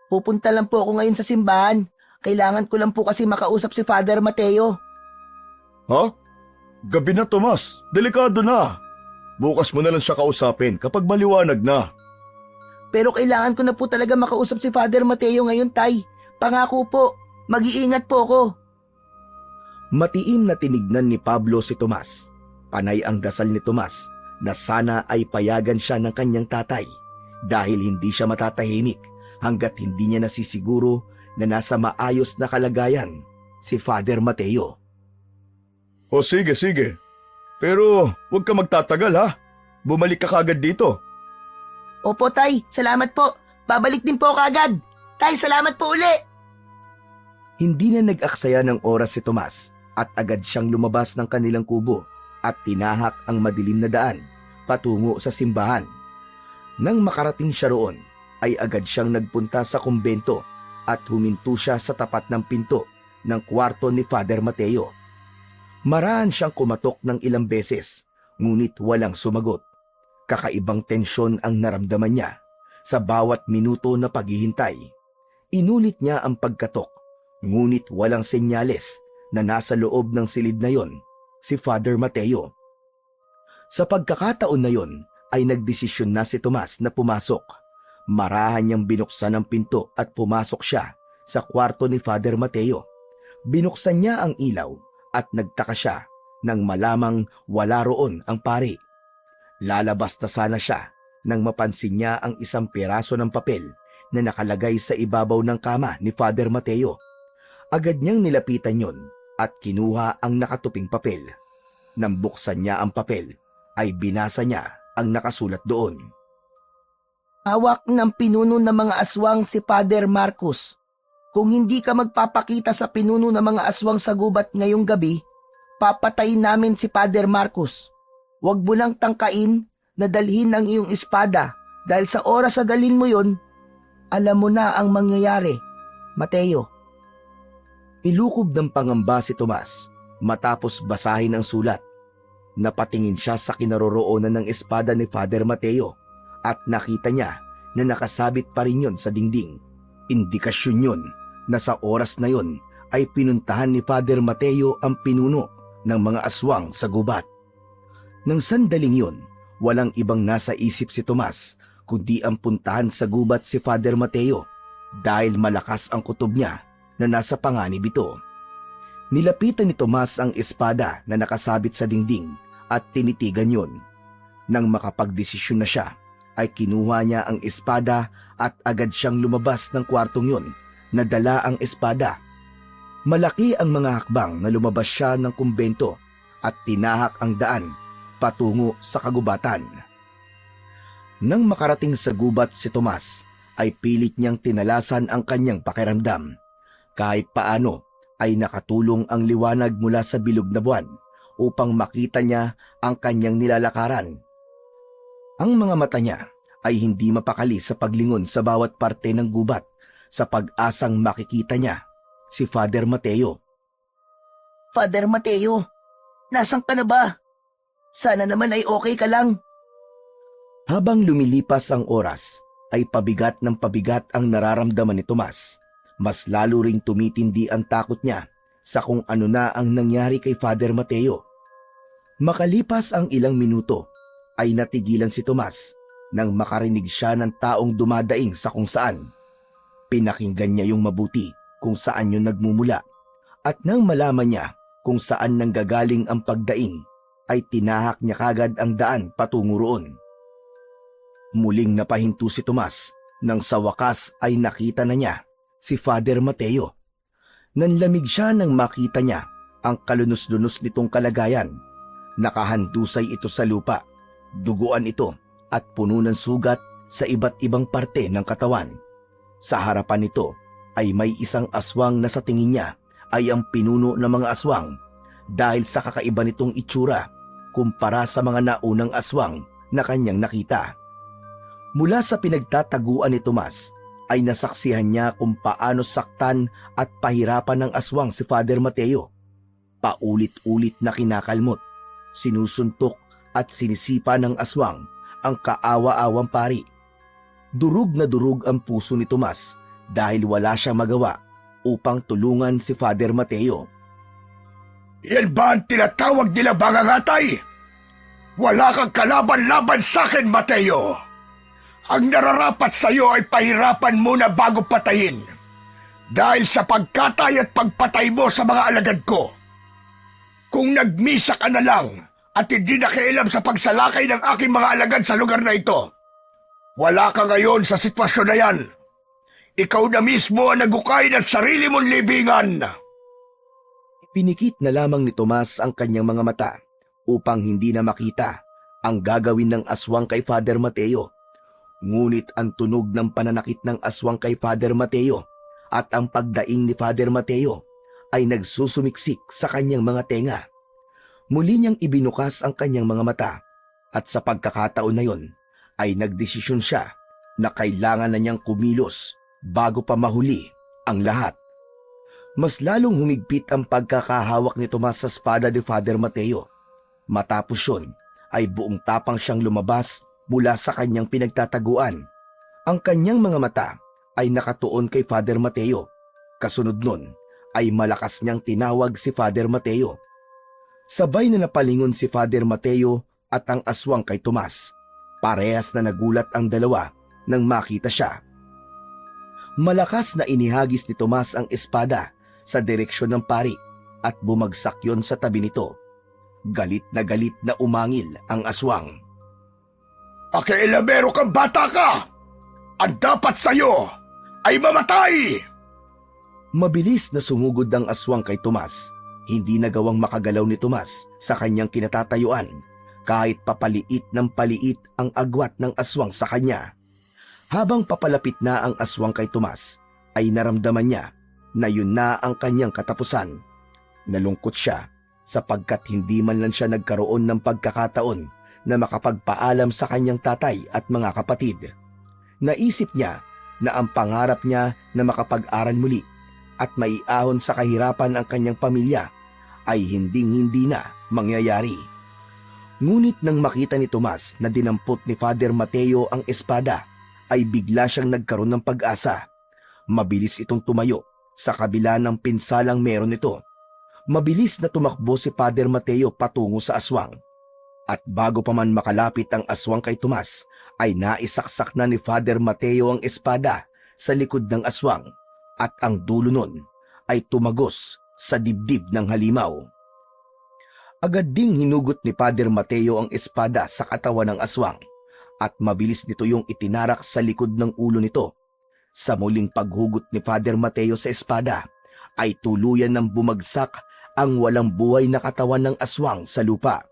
Pupunta lang po ako ngayon sa simbahan. Kailangan ko lang po kasi makausap si Father Mateo. Ha? Gabi na, Tomas. Delikado na. Bukas mo na lang siya kausapin kapag maliwanag na. Pero kailangan ko na po talaga makausap si Father Mateo ngayon, Tay. Pangako po, mag-iingat po ako. Matiim na tinignan ni Pablo si Tomas. Panay ang dasal ni Tomas na sana ay payagan siya ng kanyang tatay dahil hindi siya matatahimik hanggat hindi niya nasisiguro na nasa maayos na kalagayan si Father Mateo. O sige. Pero huwag ka magtatagal ha. Bumalik ka kagad dito. Opo, Tay. Salamat po. Babalik din po ako agad. Tay, salamat po uli. Hindi na nag-aksaya ng oras si Tomas at agad siyang lumabas ng kanilang kubo at tinahak ang madilim na daan patungo sa simbahan. Nang makarating siya roon, ay agad siyang nagpunta sa kumbento at huminto siya sa tapat ng pinto ng kwarto ni Father Mateo. Maraan siyang kumatok ng ilang beses, ngunit walang sumagot. Kakaibang tensyon ang naramdaman niya sa bawat minuto na paghihintay. Inulit niya ang pagkatok, ngunit walang senyales na nasa loob ng silid na yon si Father Mateo. Sa pagkakataon na yon ay nagdesisyon na si Tomas na pumasok. Marahan niyang binuksan ang pinto at pumasok siya sa kwarto ni Father Mateo. Binuksan niya ang ilaw at nagtaka siya nang malamang wala roon ang pari. Lalabas na sana siya nang mapansin niya ang isang piraso ng papel na nakalagay sa ibabaw ng kama ni Father Mateo. Agad niyang nilapitan yon at kinuha ang nakatuping papel. Nang buksan niya ang papel, ay binasa niya ang nakasulat doon. Hawak ng pinuno ng mga aswang si Father Marcos. Kung hindi ka magpapakita sa pinuno ng mga aswang sa gubat ngayong gabi, papatayin namin si Father Marcos. Huwag mo nang tangkain na dalhin ang iyong espada Dahil sa oras na dalhin mo yon, alam mo na ang mangyayari, Mateo. Ilukob ng pangamba si Tomas matapos basahin ang sulat. Napatingin siya sa kinaroroonan ng espada ni Father Mateo at nakita niya na nakasabit pa rin yun sa dingding. Indikasyon yun na sa oras na yun ay pinuntahan ni Father Mateo ang pinuno ng mga aswang sa gubat. Nang sandaling yun, walang ibang nasa isip si Tomas kundi ang puntahan sa gubat si Father Mateo dahil malakas ang kutob niya na nasa panganib ito. Nilapitan ni Tomas ang espada na nakasabit sa dingding at tinitigan yun. Nang makapagdesisyon na siya, ay kinuha niya ang espada at agad siyang lumabas ng kwartong yun na dala ang espada. Malaki ang mga hakbang na lumabas siya ng kumbento at tinahak ang daan patungo sa kagubatan. Nang makarating sa gubat si Tomas, ay pilit niyang tinalasan ang kanyang pakiramdam. Kahit paano ay nakatulong ang liwanag mula sa bilog na buwan upang makita niya ang kanyang nilalakaran. Ang mga mata niya ay hindi mapakali sa paglingon sa bawat parte ng gubat sa pag-asang makikita niya si Father Mateo. Father Mateo, nasan ka na ba? Sana naman ay okay ka lang. Habang lumilipas ang oras, ay pabigat ng pabigat ang nararamdaman ni Tomas. Mas lalo ring tumitindi ang takot niya sa kung ano na ang nangyari kay Father Mateo. Makalipas ang ilang minuto, ay natigilan si Tomas nang makarinig siya ng taong dumadaing sa kung saan. Pinakinggan niya yung mabuti kung saan yun nagmumula at nang malaman niya kung saan nanggagaling ang pagdaing, ay tinahak niya kagad ang daan patungo roon. Muling napahinto si Tomas nang sa wakas ay nakita na niya si Father Mateo. Nanlamig siya nang makita niya ang kalunos-lunos nitong kalagayan. Nakahandusay ito sa lupa, duguan ito at puno ng sugat sa iba't ibang parte ng katawan. Sa harapan nito ay may isang aswang na sa tingin niya ay ang pinuno ng mga aswang dahil sa kakaiba nitong itsura kumpara sa mga naunang aswang na kanyang nakita. Mula sa pinagtataguan ni Tomas, ay nasaksihan niya kung paano saktan at pahirapan ng aswang si Father Mateo. Paulit-ulit na kinakalmot, sinusuntok at sinisipa ng aswang ang kaawa-awang pari. Durug na durug ang puso ni Tomas dahil wala siyang magawa upang tulungan si Father Mateo. Yan ba ang tinatawag nila mangangatay? Wala kang kalaban-laban sa akin, Mateo. Ang nararapat sa iyo ay pahirapan muna bago patayin. Dahil sa pagkatay at pagpatay mo sa mga alagad ko. Kung nagmisa ka na lang at hindi nakialam sa pagsalakay ng aking mga alagad sa lugar na ito, wala ka ngayon sa sitwasyon na yan. Ikaw na mismo ang nagukay ng sarili mong libingan. Pinikit na lamang ni Tomas ang kanyang mga mata upang hindi na makita ang gagawin ng aswang kay Father Mateo. Ngunit ang tunog ng pananakit ng aswang kay Father Mateo at ang pagdaing ni Father Mateo ay nagsusumiksik sa kanyang mga tenga. Muli niyang ibinukas ang kanyang mga mata at sa pagkakataon na yon ay nagdesisyon siya na kailangan na niyang kumilos bago pa mahuli ang lahat. Mas lalong humigpit ang pagkakahawak ni Tomas sa espada ni Father Mateo. Matapos yun ay buong tapang siyang lumabas mula sa kanyang pinagtataguan. Ang kanyang mga mata ay nakatuon kay Father Mateo. Kasunod nun ay malakas niyang tinawag si Father Mateo. Sabay na napalingon si Father Mateo at ang aswang kay Tomas. Parehas na nagulat ang dalawa nang makita siya. Malakas na inihagis ni Tomas ang espada sa direksyon ng pari at bumagsak yon sa tabi nito. Galit na umangil ang aswang. Pakialamero kang bata ka! Ang dapat sa'yo ay mamatay! Mabilis na sumugod ang aswang kay Tomas. Hindi nagawang makagalaw ni Tomas sa kanyang kinatatayuan kahit papaliit ng paliit ang agwat ng aswang sa kanya. Habang papalapit na ang aswang kay Tomas, ay naramdaman niya na yun na ang kanyang katapusan. Nalungkot siya sapagkat hindi man lang siya nagkaroon ng pagkakataon na makapagpaalam sa kanyang tatay at mga kapatid. Naisip niya na ang pangarap niya na makapag-aral muli at maiahon sa kahirapan ang kanyang pamilya ay hinding-hindi na mangyayari. Ngunit nang makita ni Tomas na dinampot ni Father Mateo ang espada, ay bigla siyang nagkaroon ng pag-asa. Mabilis itong tumayo sa kabila ng pinsalang meron ito. Mabilis na tumakbo si Father Mateo patungo sa aswang. At bago pa man makalapit ang aswang kay Tomas, ay naisaksak na ni Father Mateo ang espada sa likod ng aswang at ang dulo nun ay tumagos sa dibdib ng halimaw. Agad ding hinugot ni Father Mateo ang espada sa katawan ng aswang at mabilis nito yung itinarak sa likod ng ulo nito. Sa muling paghugot ni Father Mateo sa espada, ay tuluyan ng bumagsak ang walang buhay na katawan ng aswang sa lupa.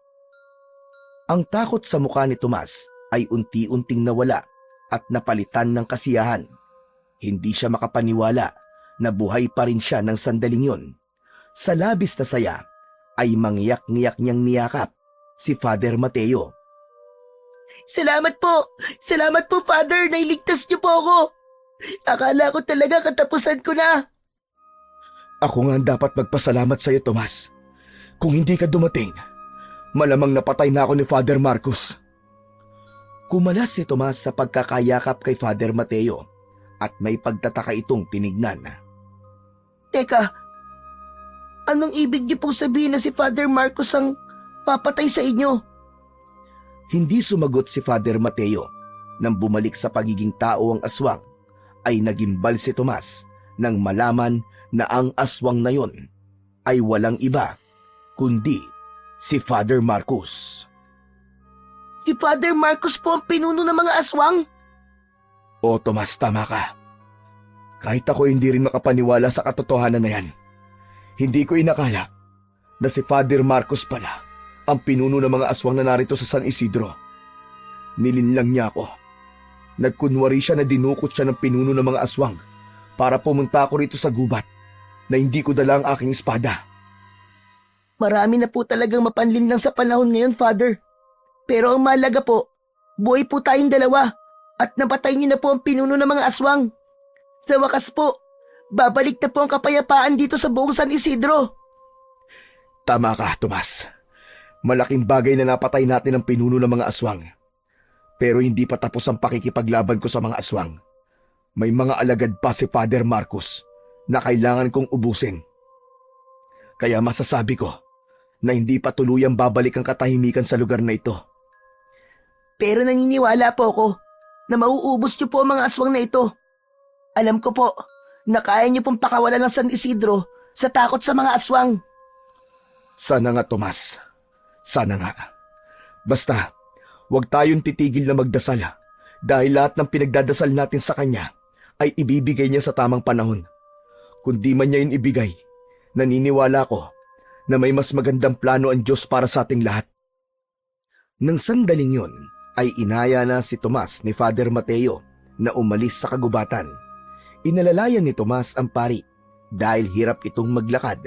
Ang takot sa mukha ni Tomas ay unti-unting nawala at napalitan ng kasiyahan. Hindi siya makapaniwala na buhay pa rin siya ng sandaling yon. Sa labis na saya, ay mangyak-ngiyak niyang niyakap si Father Mateo. Salamat po! Salamat po, Father! Nailigtas niyo po ako! Akala ko talaga katapusan ko na! Ako nga ang dapat magpasalamat sa iyo, Tomas. Kung hindi ka dumating, malamang napatay na ako ni Father Marcos. Kumalas si Tomas sa pagkakayakap kay Father Mateo at may pagtataka itong tinignan. Teka, anong ibig niyo pong sabihin na si Father Marcos ang papatay sa inyo? Hindi sumagot si Father Mateo. Nang bumalik sa pagiging tao ang aswang, ay nagimbal si Tomas nang malaman na ang aswang na yon ay walang iba kundi si Father Marcos. Si Father Marcos po ang pinuno ng mga aswang? O Tomas, tama ka. Kahit ako hindi rin makapaniwala sa katotohanan na yan. Hindi ko inakala na si Father Marcos pala ang pinuno ng mga aswang na narito sa San Isidro. Nilinlang niya ako. Nagkunwari siya na dinukot siya ng pinuno ng mga aswang para pumunta ako rito sa gubat na hindi ko dala ang aking espada. Marami na po talagang mapanlinlang sa panahon ngayon, Father. Pero ang mahalaga po, buhay po tayong dalawa at napatay niyo na po ang pinuno ng mga aswang. Sa wakas po, babalik na po ang kapayapaan dito sa buong San Isidro. Tama ka, Tomas. Malaking bagay na napatay natin ang pinuno ng mga aswang. Pero hindi pa tapos ang pakikipaglaban ko sa mga aswang. May mga alagad pa si Father Marcos na kailangan kong ubusin. Kaya masasabi ko na hindi pa tuluyang babalik ang katahimikan sa lugar na ito. Pero naniniwala po ako na mauubos niyo po ang mga aswang na ito. Alam ko po na kaya niyo pong pakawalan ng San Isidro sa takot sa mga aswang. Sana nga, Tomas. Sana nga. Basta, huwag tayong titigil na magdasal dahil lahat ng pinagdadasal natin sa Kanya ay ibibigay niya sa tamang panahon. Kung di man niya yun ibigay, naniniwala ko na may mas magandang plano ang Diyos para sa ating lahat. Nang sandaling yun, ay inaya na si Tomas ni Father Mateo na umalis sa kagubatan. Inalalayan ni Tomas ang pari dahil hirap itong maglakad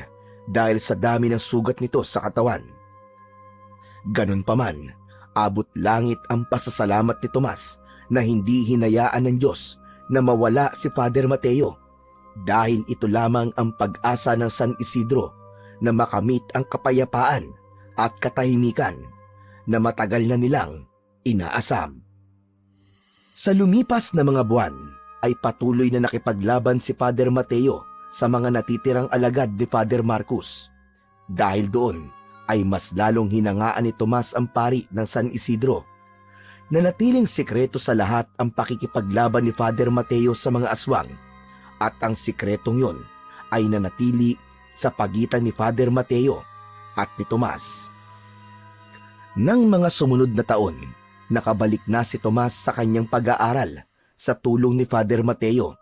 dahil sa dami ng sugat nito sa katawan. Ganun pa man, abot langit ang pasasalamat ni Tomas na hindi hinayaan ng Diyos na mawala si Father Mateo dahil ito lamang ang pag-asa ng San Isidro na makamit ang kapayapaan at katahimikan na matagal na nilang inaasam. Sa lumipas na mga buwan ay patuloy na nakipaglaban si Father Mateo sa mga natitirang alagad ni Father Marcos. Dahil doon ay mas lalong hinangaan ni Tomas ang pari ng San Isidro. Nanatiling sikreto sa lahat ang pakikipaglaban ni Father Mateo sa mga aswang at ang sikretong yon ay nanatili sa pagitan ni Father Mateo at ni Tomas. Nang mga sumunod na taon, nakabalik na si Tomas sa kanyang pag-aaral sa tulong ni Father Mateo.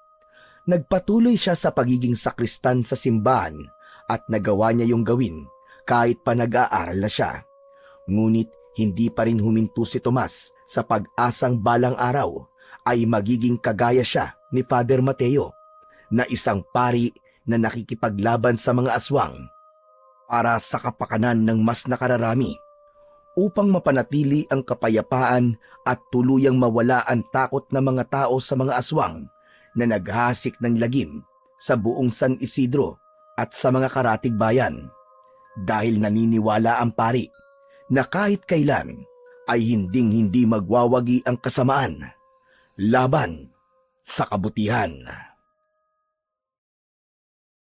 Nagpatuloy siya sa pagiging sakristan sa simbahan at nagawa niya yung gawin kahit pa nag-aaral na siya. Ngunit hindi pa rin huminto si Tomas sa pag-asang balang araw ay magiging kagaya siya ni Father Mateo na isang pari na nakikipaglaban sa mga aswang para sa kapakanan ng mas nakararami. upang mapanatili ang kapayapaan at tuluyang mawala ang takot ng mga tao sa mga aswang na naghasik ng lagim sa buong San Isidro at sa mga karatig bayan. Dahil naniniwala ang pari na kahit kailan ay hinding-hindi magwawagi ang kasamaan laban sa kabutihan.